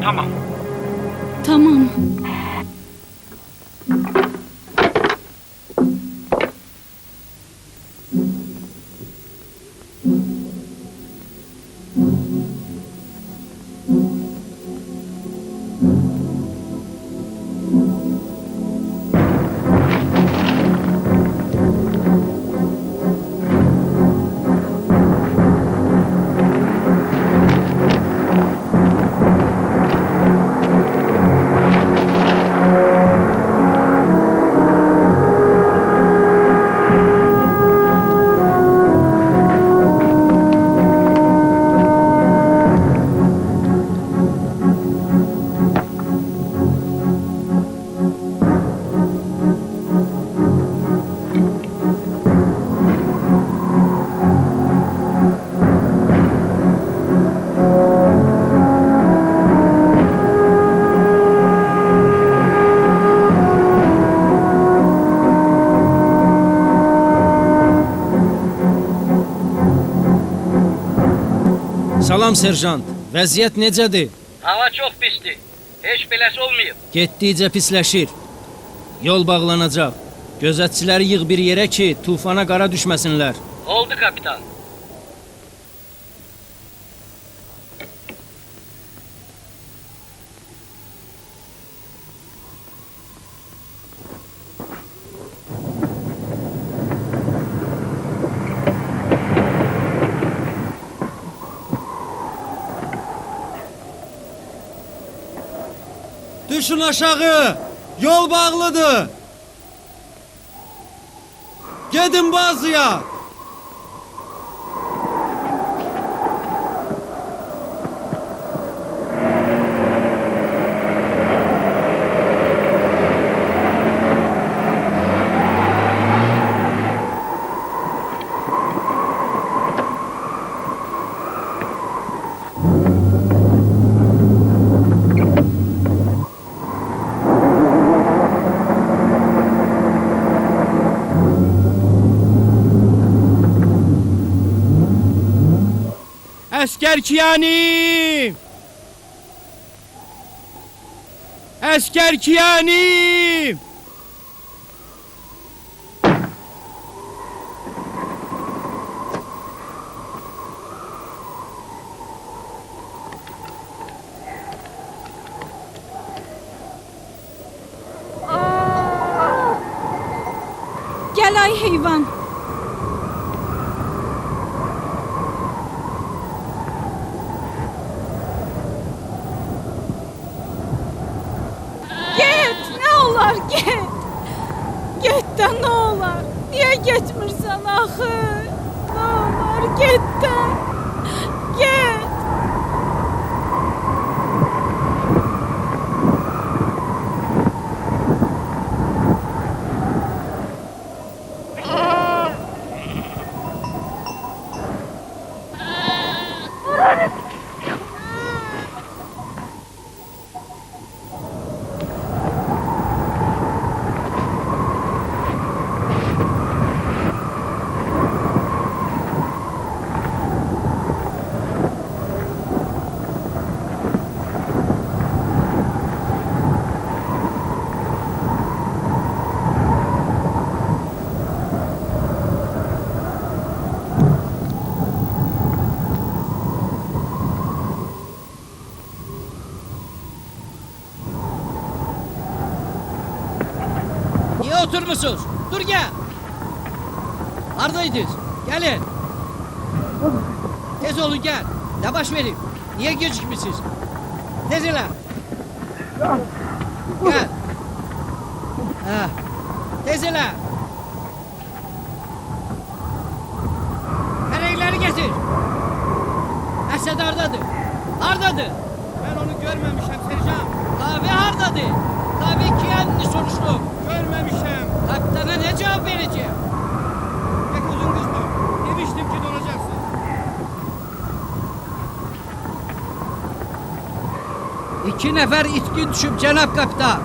Tamam. Tamam. Salam serjant. Vəziyyət necədir? Hava çox pisdir. Heç beləsi olmayıb. Getdikcə pisləşir. Yol bağlanacaq. Gözətçiləri yığ bir yerə ki, tufana qara düşməsinlər. Oldu kapitan. Düşün aşağı. Yol bağlıdır. Gedin bazıya. Əskər Kiyani! Əskər Kiyani! Gəl ay heyvan. Get. Get də nə olar? Niyə getmirsən axı? Nə olar, get də. Get. Oturmuşsunuz. Dur gel. Haradaydınız? Gelin. Tez olun gel. Ne baş vereyim? Niye gecikmişsiniz? Tez ile. Gel. Ha. Tez ile. Kareğleri getir. Esed hardadır? Hardadır? Ben onu görmemişim serjant. Tabi hardadır? Tabi ki kendini soruştum. Görmemişim. Kaptana ne cevap vereceğim? Pek uzun kızma. Demiştim ki donacaksın. 2 nəfər itkin düşüb, cənab kapitan.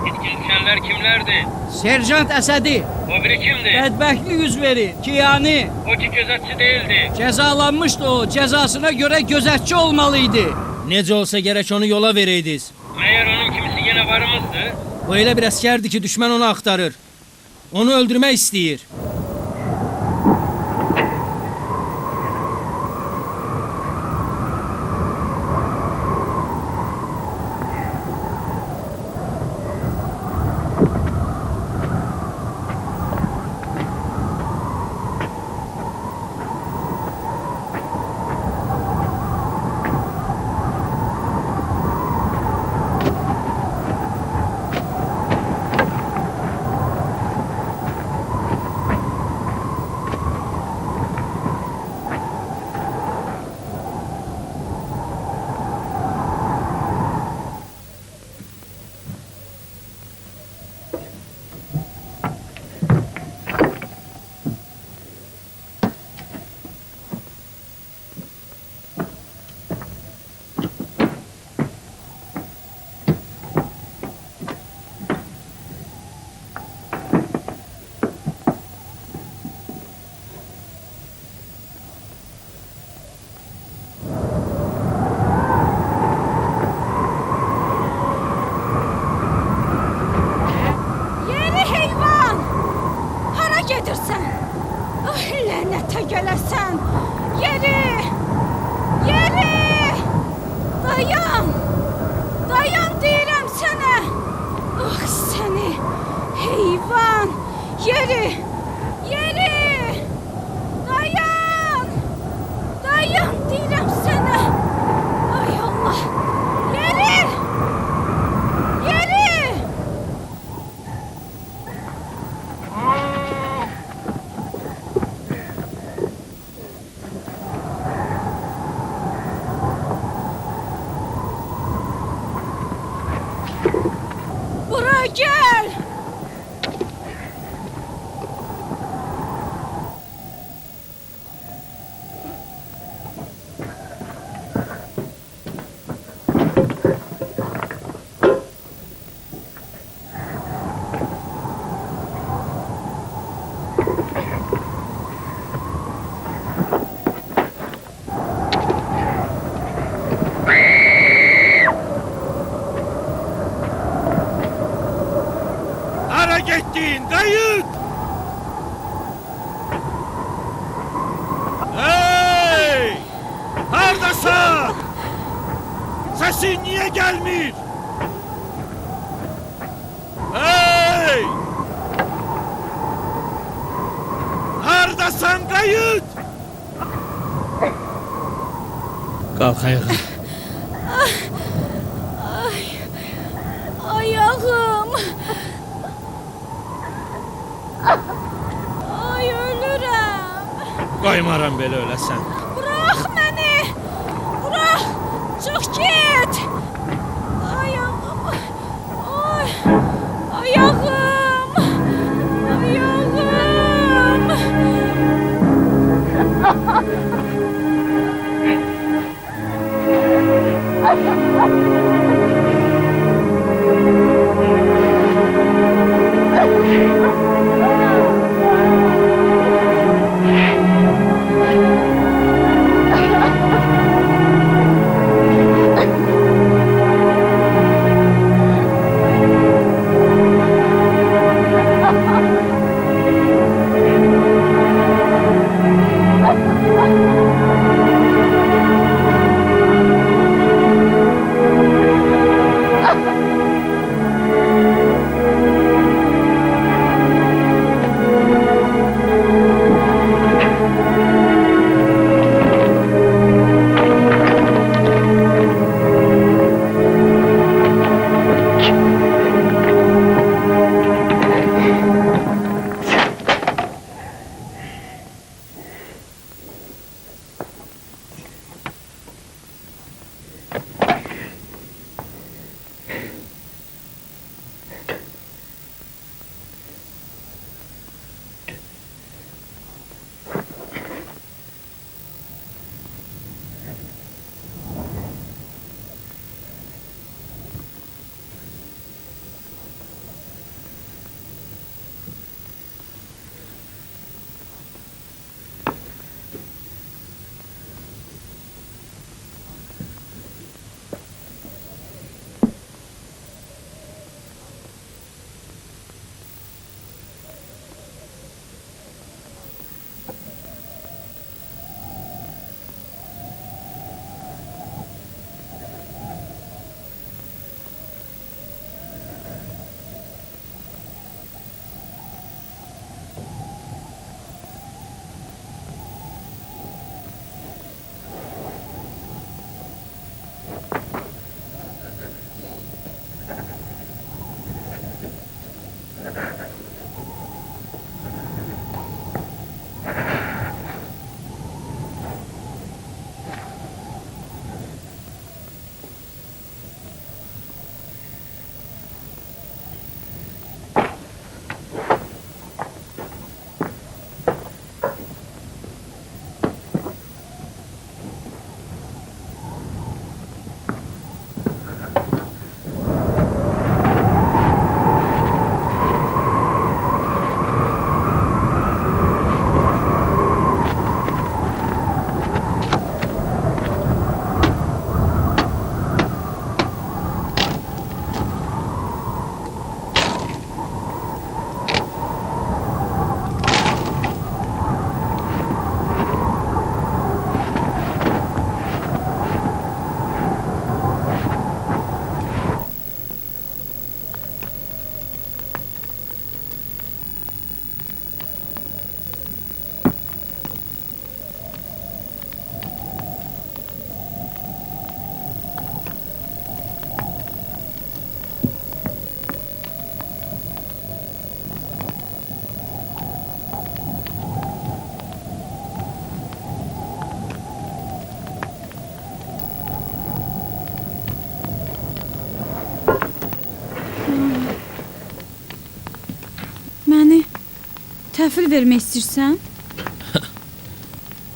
İtkin düşənlər kimlərdir? Serjant Əsədi. O biri kimdir? Bədbəxtlik yüz verir, Kiyani. O ki gözətçi değildi. Cəzalanmışdı o, cəzasına görə gözətçi olmalıydı. Necə olsa gərək onu yola verəydiniz. Məyər onun kimisi yenə varımızdı? O elə bir əskərdir ki, düşmən onu axtarır. Onu öldürmək istəyir. Gittin kayıt! Hey! Hardasan? Sesin niye gelmir? Hey! Hardasan kayıt? Kalk ayağa. Ayağım. Ay ölürəm. Qoymaram belə öləsən. Bırax məni. Bırax. Çıx get. Ayağım. Ay. Ayağım. Ayağım. təhvil vermək istəyirsən?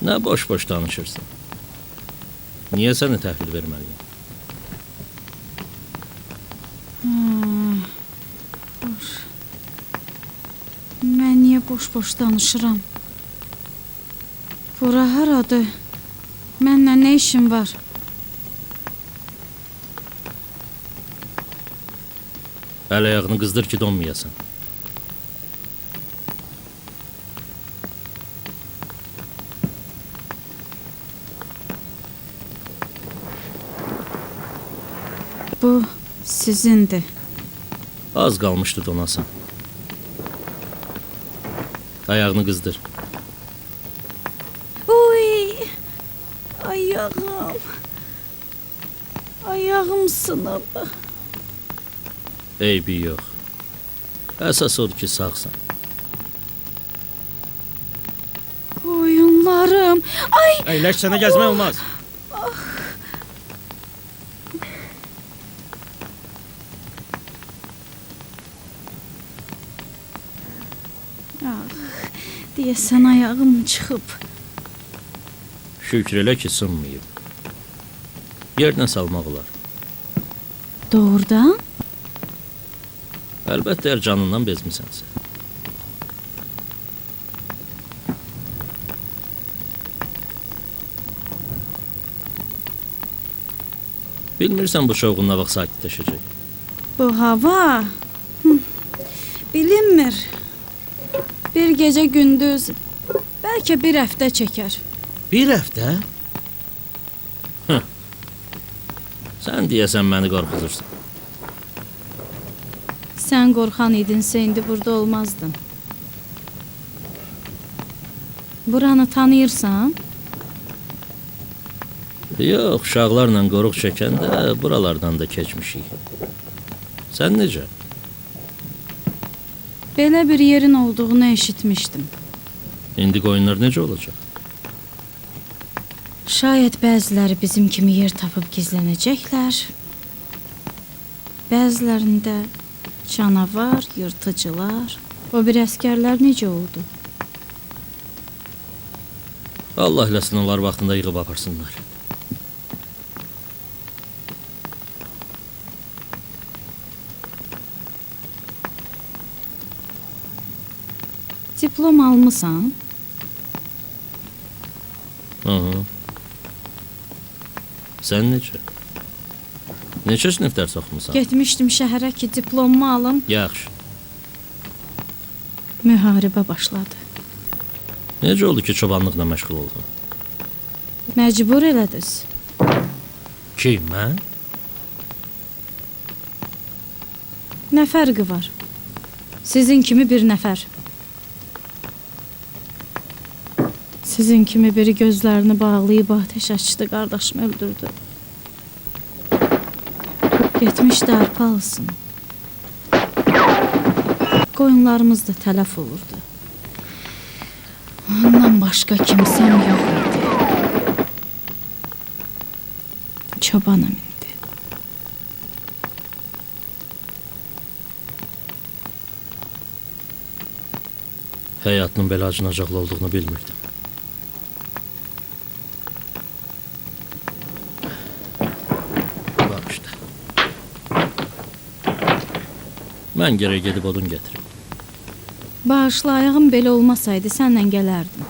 Nə boş-boş danışırsan? Niyə sənə təhvil verməliyim? Mən niyə boş-boş danışıram? Bura haradır? Mənlə nə işin var? Əl ayağını qızdır ki, donmayasan. Bu sizindir. Az qalmışdı donasan. Ayağını qızdır. Uy! Ayağım. Ayağım sınıb. Eybi yox. Əsas odur ki, sağsan. Qoyunlarım. Ay! Əyləş, sənə gəzmək olmaz. Deyəsən ayağım çıxıb. Şükür elə ki, sınmayıb. Yerinə salmaq olar. Doğrudan? Əlbəttə, əgər canından bezmisənsə. Bilmirsən bu çovğun nə vaxt sakitləşəcək. Bu hava bilinmir. Bir gecə gündüz, bəlkə bir həftə çəkər. Bir həftə? Sən deyəsən məni qorxuzursan. Sən qorxan idinsə indi burada olmazdın. Buranı tanıyırsan? Yox, uşaqlarla qoruq çəkəndə buralardan da keçmişik. Sən necə? Belə bir yerin olduğunu eşitmişdim. İndi qoyunlar necə olacaq? Şayət bəziləri bizim kimi yer tapıb gizlənəcəklər. Bəzilərində canavar, yırtıcılar. O bir əskərlər necə oldu? Allah eləsin onlar vaxtında yığıb aparsınlar. Diplom almısan? Aha. Sən necə? Neçə sinif dərs oxumusan? Getmişdim şəhərə ki, diplomumu alım. Yaxşı. Müharibə başladı. Necə oldu ki, çobanlıqla məşğul oldun? Məcbur elədiniz. Kim, mən? Nə fərqi var? Sizin kimi bir nəfər. Sizin kimi biri gözlərini bağlayıb ateş açdı, qardaşımı öldürdü. Getmişdi arpa alsın. Qoyunlarımız da tələf olurdu. Ondan başqa kimsəm yox idi. Çobanım indi. Həyatının belə acınacaqlı olduğunu bilmirdim. Mən gərək gedib odun gətirim. Bağışla, ayağım belə olmasaydı sənlə gələrdim.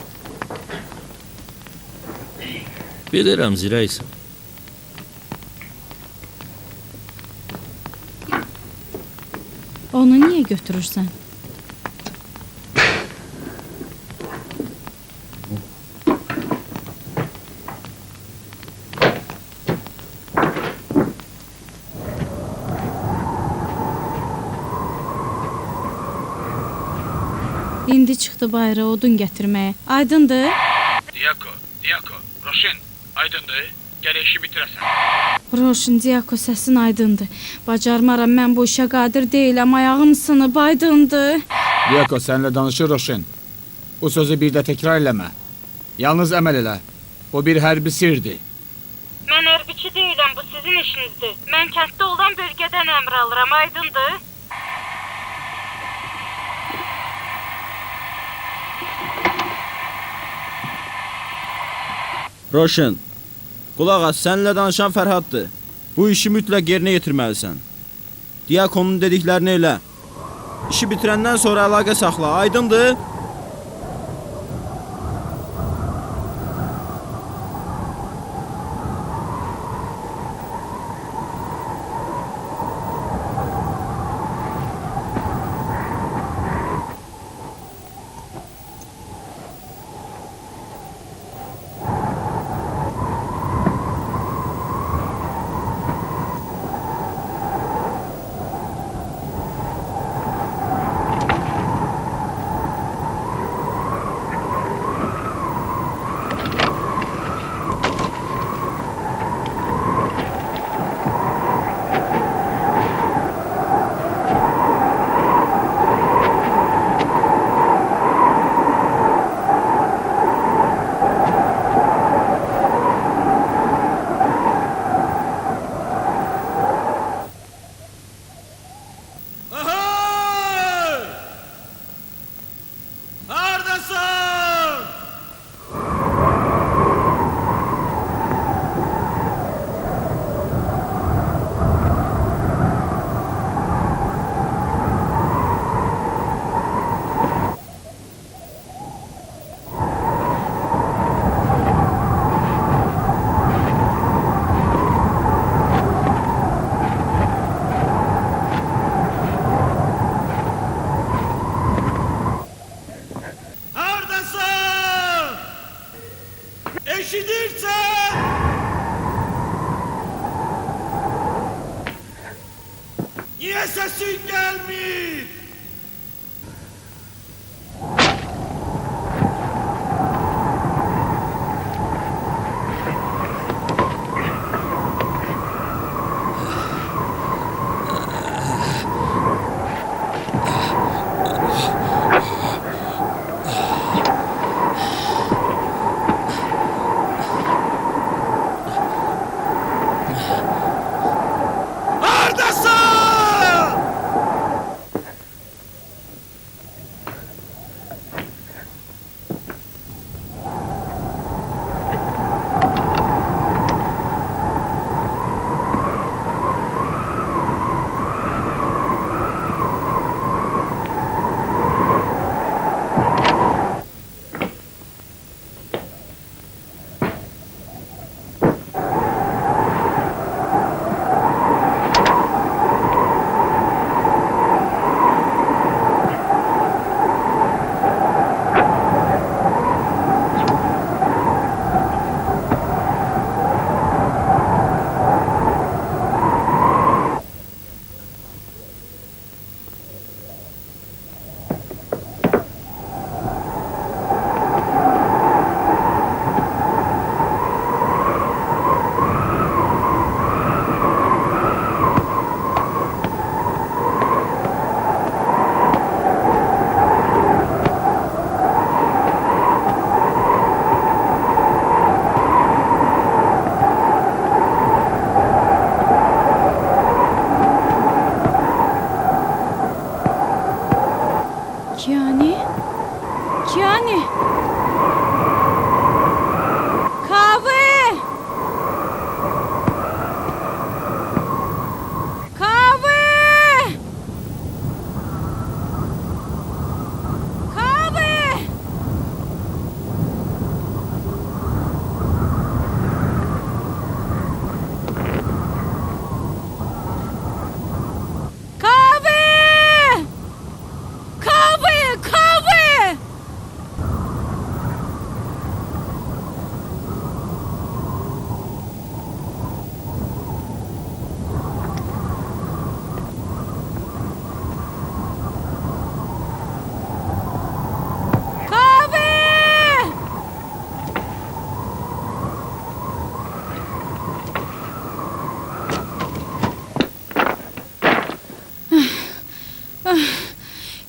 Bilirəm, zirəksən. Onu niyə götürürsən? İndi çıxdı bayıra odun gətirməyə. Aydındır? Diyako, Roşin, aydındır? Gərək işi bitirəsən. Roşin, Diyako, səsin aydındır. Bacarmaram, mən bu işə qadir deyiləm, ayağım sınıb, aydındır. Diyako, sənlə danışır Roşin. Bu sözü bir də təkrar eləmə. Yalnız əməl elə. Bu bir hərbi sirdir. Mən hərbiçi deyiləm, bu sizin işinizdir. Mən kənddə olan bölgədən əmr alıram, aydındır? Roşen, qulaq as, səninlə danışan Fərhaddır. Bu işi mütləq yerinə yetirməlisən. Diakonun dediklərini elə. İşi bitirəndən sonra əlaqə saxla, aydındır? Niye sesin gelmiyor?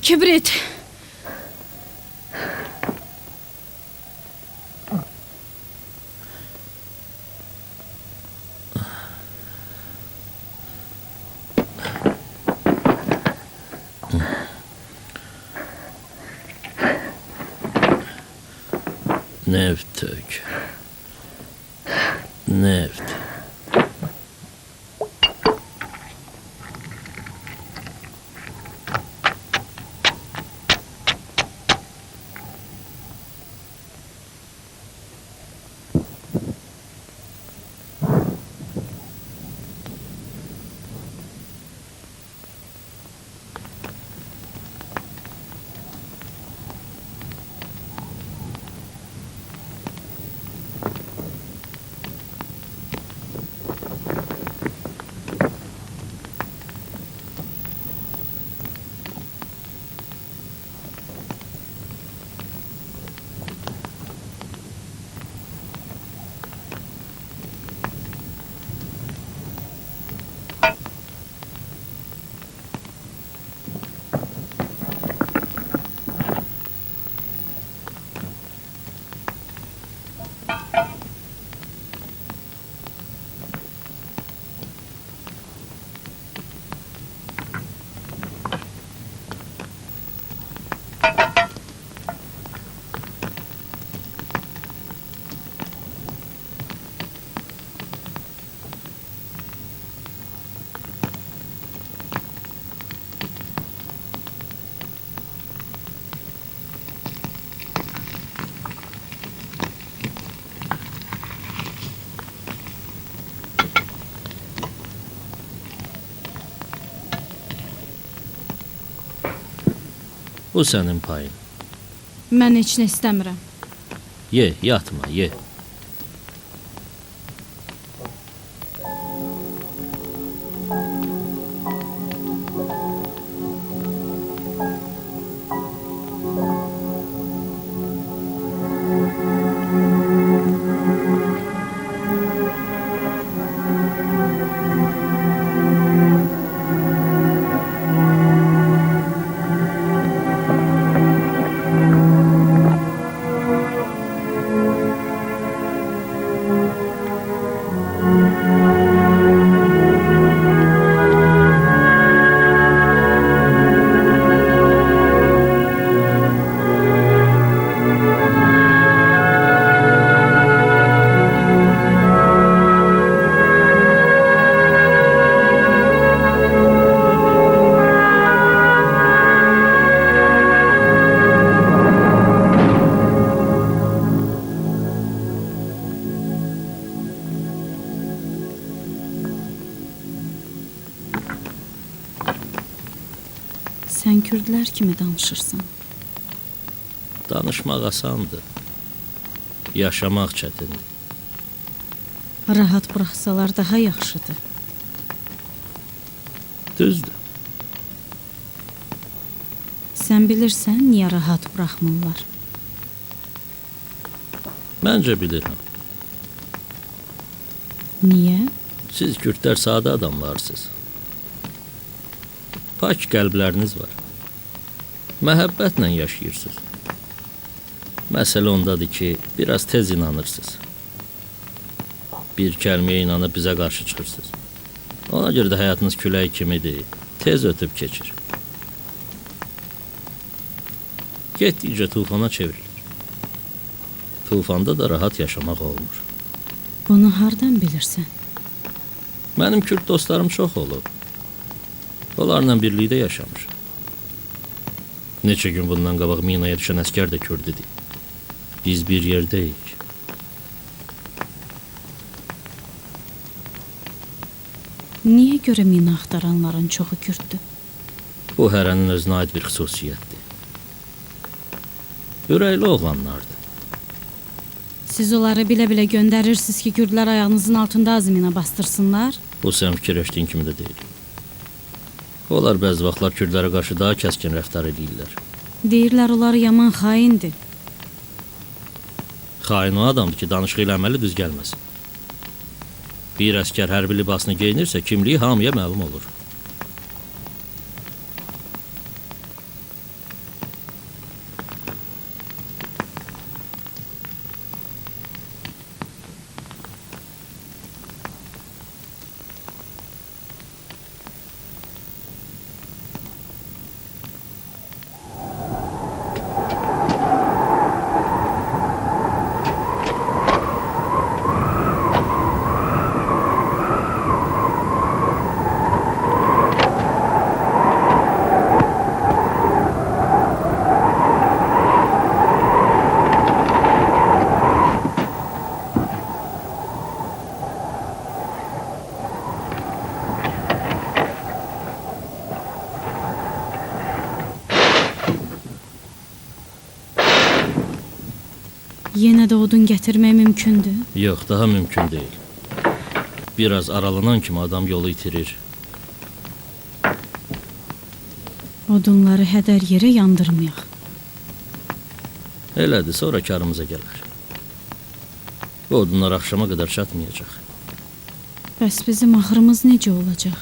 Kibrit. Nev tök. Neft. Bu sənin payın. Mən heç nə istəmirəm. Ye, yatma, ye. Sən kürdlər kimi danışırsan. Danışmaq asandır. Yaşamaq çətindir. Rahat buraxsalar daha yaxşıdır. Düzdür. Sən bilirsən, niyə rahat buraxmırlar? Məncə bilirəm. Niyə? Siz kürdlər sadə adamlarsınız. Pak qəlbləriniz var. Məhəbbətlə yaşayırsınız. Məsələ ondadır ki, biraz tez inanırsınız. Bir kəlməyə inanıb bizə qarşı çıxırsınız. Ona görə də həyatınız külək kimidir, tez ötüb keçir. Getdikcə tufana çevrilir. Tufanda da rahat yaşamaq olmur. Bunu hardan bilirsən? Mənim kürd dostlarım çox olub. Onlarla birlikdə yaşamışam. Neçə gün bundan qabaq minaya düşən əskər də kürd idi. Biz bir yerdəyik. Niyə görə mina axtaranların çoxu kürdür? Bu hərənin özünə aid bir xüsusiyyətdir. Ürəkli oğlanlardır. Siz onları bilə-bilə göndərirsiniz ki, kürdlər ayağınızın altında az mina bastırsınlar? Bu sən fikirləşdiyin kimi də deyil. Onlar bəzi vaxtlar kürdlərə qarşı daha kəskin rəftar edirlər. Deyirlər, onlar yaman xaindir. Xain o adamdır ki, danışığı ilə əməli düz gəlməsin. Bir əskər hərbi libasını geyinirsə, kimliyi hamıya məlum olur. Yenə də odun gətirmək mümkündür. Yox, daha mümkün deyil. Biraz aralanan kimi adam yolu itirir. Odunları hədər yerə yandırmayaq. Elədir, sonra karımıza gələr. Bu odunlar axşama qədər çatmayacaq. Bəs bizim axırımız necə olacaq?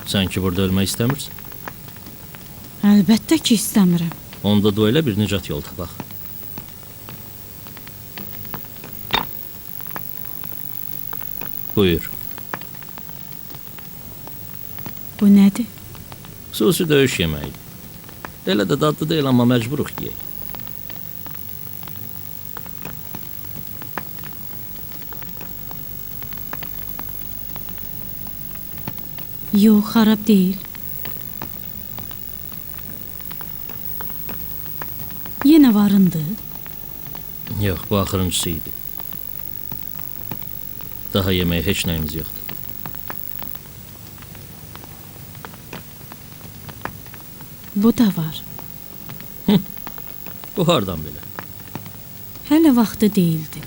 Sən ki, burada ölmək istəmirsən? Əlbəttə ki, istəmirəm. Onda da elə bir nicat yol tapaq. Buyur. Bu nədir? Xüsusi döyüş yeməyi. Elə də dadlı deyil, amma məcburuq yeyək. Yox, xarab deyil. Yenə varındı. Yox, bu axırıncısı idi. Daha yeməyə heç nəyimiz yoxdur. Bu da var. Bu hardan belə? Hələ vaxtı deyildi.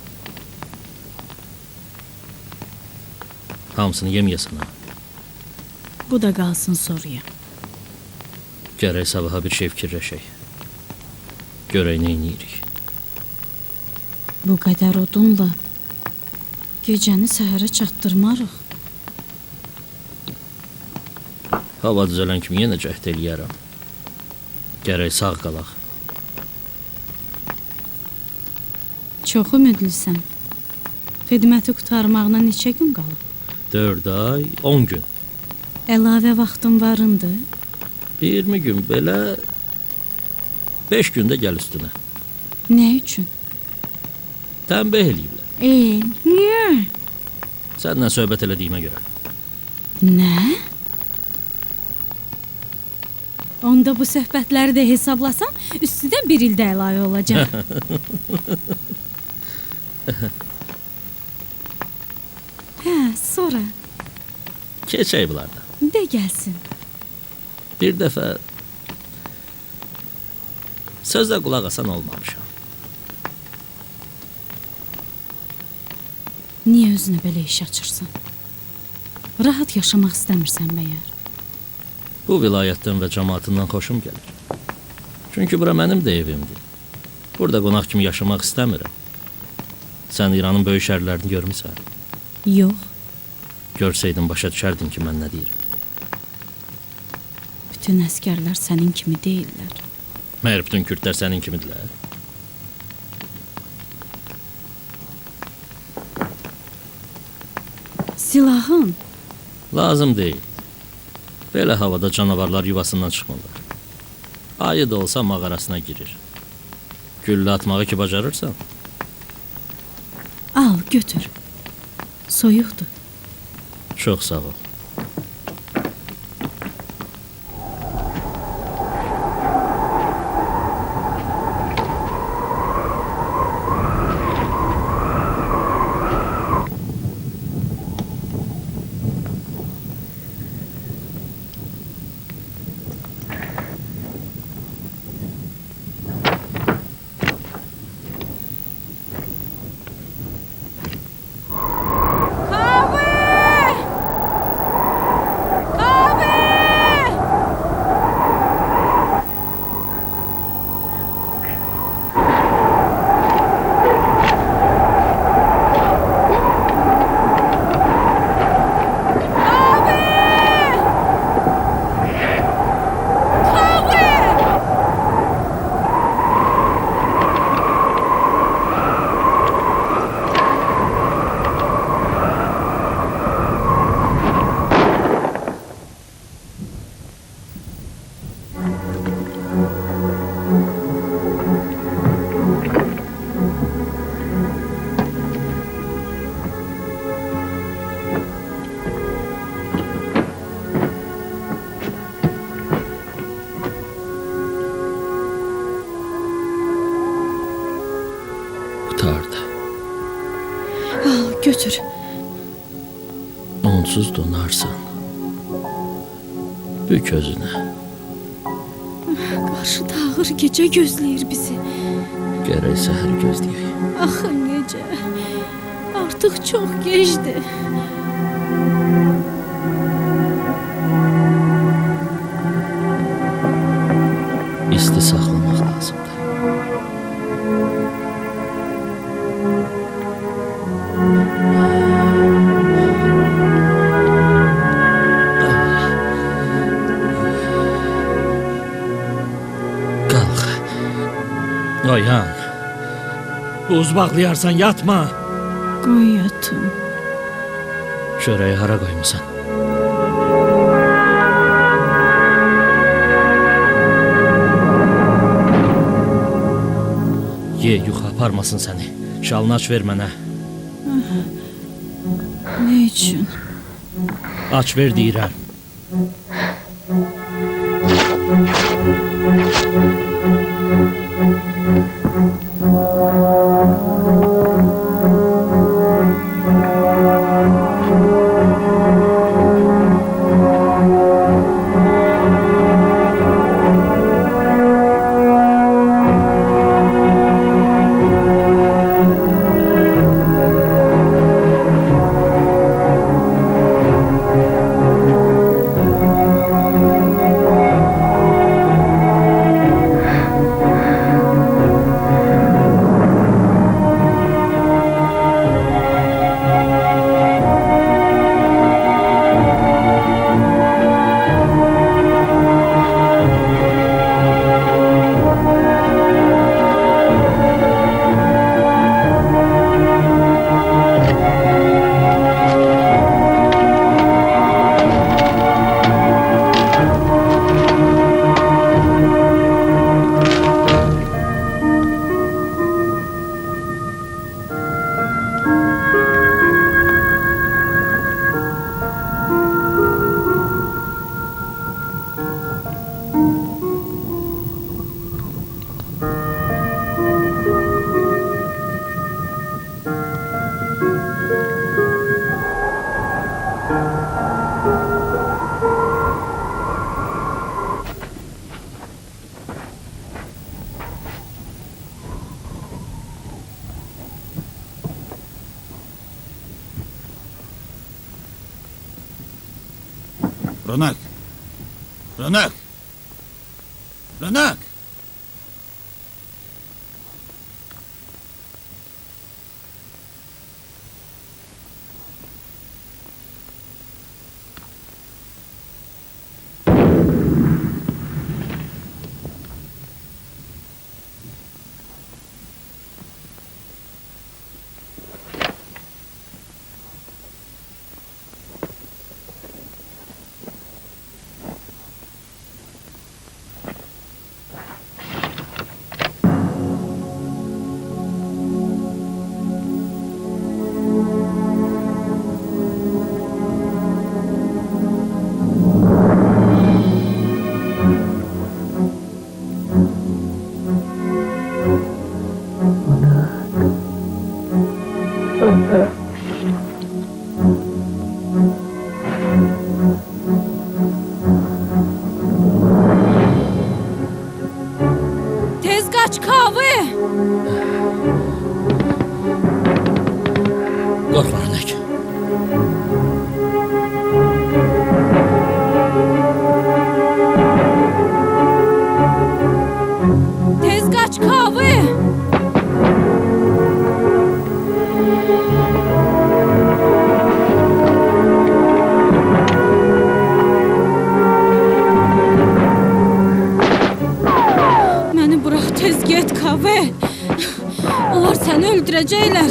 Hamısını yeməyəsən ha. Bu da qalsın soruya. Gərək sabaha bir şey fikirləşək. Görək nə eləyirik. Bu qədər odunla gecəni səhərə çatdırmarıq. Hava düzələn kimi yenə cəhd eləyərəm. Gərək sağ qalaq. Çox ümidlisən. Xidməti qurtarmağına neçə gün qalıb? 4 ay, 10 gün. Əlavə vaxtın varındı? 20 gün belə, 5 gündə gəl üstünə. Nə üçün? Tənbih eləyiblər. Niyə? Səndən söhbət elədiyimə görə. Nə? Onda bu söhbətləri də hesablasan, üstüdə bir ildə əlavə olacaq. Hə, sonra? Keçək bunlardan. De gəlsin. Bir dəfə sözlə qulaq asan olmamışam. Niyə özünə belə iş açırsan? Rahat yaşamaq istəmirsən məyər? Bu vilayətdən və cəmaatından xoşum gəlir. Çünki bura mənim də evimdir. Burada qonaq kimi yaşamaq istəmirəm. Sən İranın böyük şəhərlərini görmüsən? Yox. Görsəydin başa düşərdin ki, mən nə deyirəm. Bütün əskərlər sənin kimi deyirlər. Məyər bütün kürdlər sənin kimidirlər? Silahın? Lazım deyil. Belə havada canavarlar yuvasından çıxmırlar. Ayı da olsa mağarasına girir. Güllə atmağı ki bacarırsan. Al, götür. Soyuqdur. Çox sağ ol. Götür. Onsuz donarsan. Bük özünə. Qarşıda ağır gecə gözləyir bizi. Gərək səhər gözləyək. Axı necə? Artıq çox gecdir. İsti saxlamaq lazımdır. Qalx. Oyan. Buz bağlayarsan yatma. Qoy yatım. Çörəyi hara qoymusan? Ye, yuxa aparmasın səni. Şalını aç ver mənə. Nə üçün? Aç ver deyirəm. Ronak! Ronak! Ronak! Tez kaç kahve. Qorxma Ronak. Tez kaç kahve. Beni bırak tez git kahve. Onlar seni öldürecekler.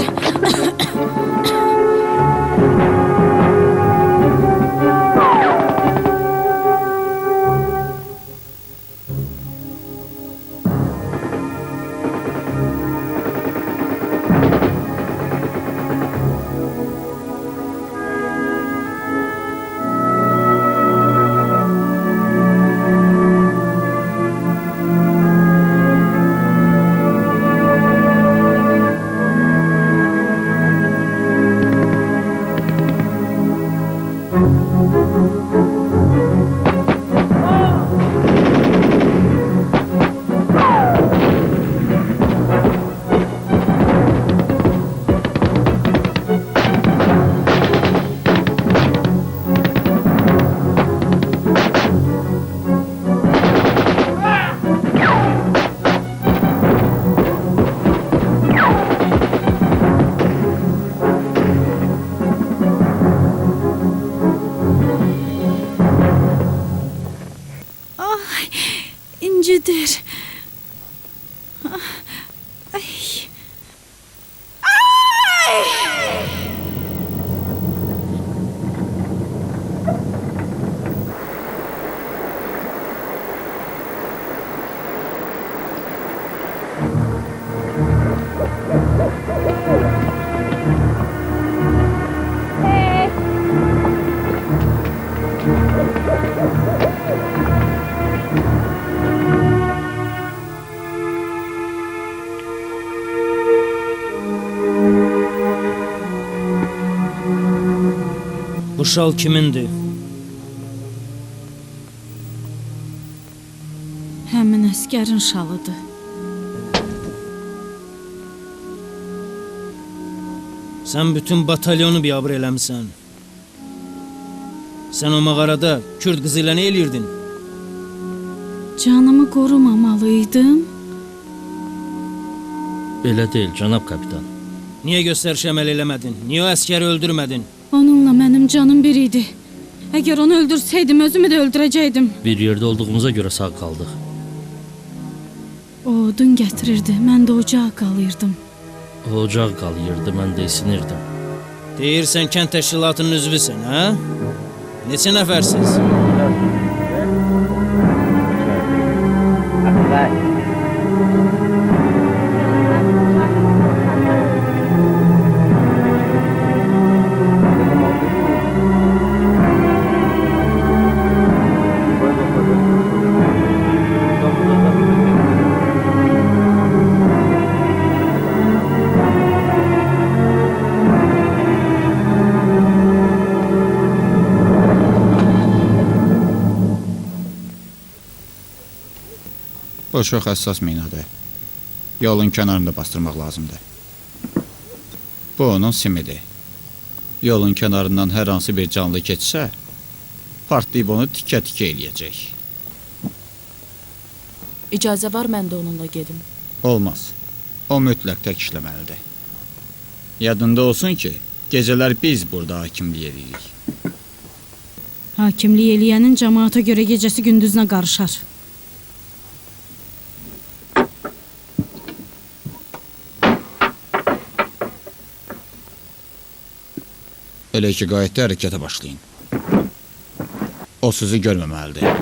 Ay, incidir. Ay. Ay! Bu şal kimindir? Həmin əskərin şalıdır. Sen bütün batalyonu biabır eləmişsən. Sen o mağarada Kürt kızı ile ne elirdin? Canımı qorumamalıydım. Belə deyil, cənab kapitan. Niye gösteriş əməl eləmədin? Niye o əskəri öldürmədin? Onunla mənim canım bir idi. Əgər onu öldürsəydim, özümü də öldürəcəkdim. Bir yerdə olduğumuza görə sağ qaldıq. O odun gətirirdi, mən də ocağa qalırdım. O ocaq qalıyırdı, mən də isinirdim. Deyirsən kənd təşkilatının üzvüsən, ha? Neçə nəfərsiz? Bu çox həssas minadır. Yolun kənarında bastırmaq lazımdır. Bu onun simidir. Yolun kənarından hər hansı bir canlı keçsə, partlayıb onu tikə-tikə eləyəcək. İcazə var mən də onunla gedim. Olmaz. O mütləq tək işləməlidir. Yadında olsun ki, gecələr biz burada hakimlik edirik. Hakimlik eləyənin cəmaata görə gecəsi gündüzünə qarışar. Elə ki, qayıtda hərəkətə başlayın. O sizi görməməlidir.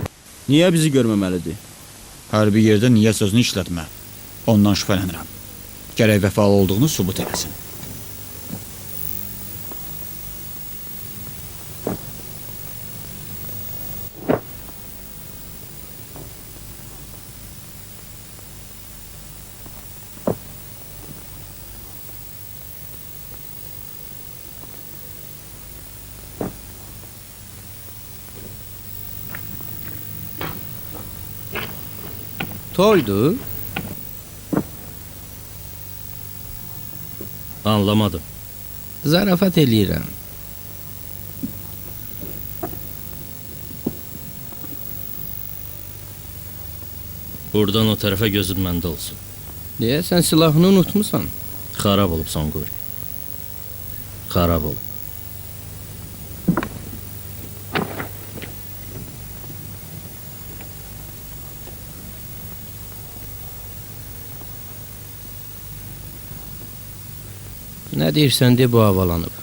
Niyə bizi görməməlidir? Hərbi yerdə niyə sözünü işlətmə. Ondan şübhələnirəm. Gərək vəfalı olduğunu sübut eləsin. Toydu? Anlamadım. Zarafat eləyirəm. Buradan o tərəfə gözün məndə olsun. Deyəsən silahını unutmusan. Xarab olub Sanquri. Xarab olub. Nə deyirsən de, bu havalanıb.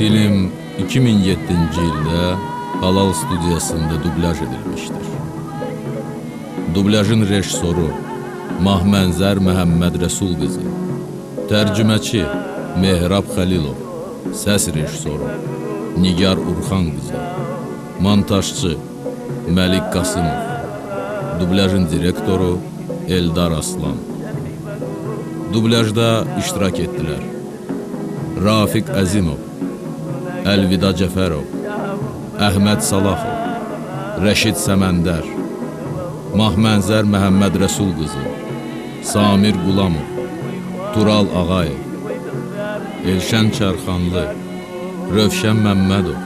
Film 2007-ci ildə Halal studiyasında dublyaj edilmişdir. Dublyajın rejissoru Mahmənzər Məhəmməd Rəsul qızı, tərcüməçi Mehrab Xəlilov, səs rejissoru Nigar Urxan qızı, montajçı Məlik Qasımov, dublyajın direktoru Eldar Aslan. Dublyajda iştirak etdilər Rafiq Əzimov, Əlvida Cəfərov, Əhməd Salaxov, Rəşid Səməndər, Mahmənzər Məhəmməd Rəsul qızı, Samir Qulamov, Tural Ağayev, Elşən Çərxanlı, Rövşən Məmmədov,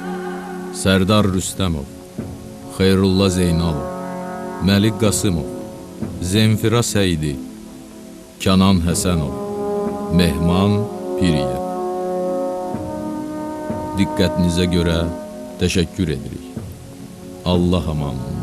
Sərdar Rüstəmov, Xeyrulla Zeynalov, Məlik Qasımov, Zemfira Səyidi, Kənan Həsənov, Mehman Piriyev. Diqqətinizə görə təşəkkür edirik. Allah amanın.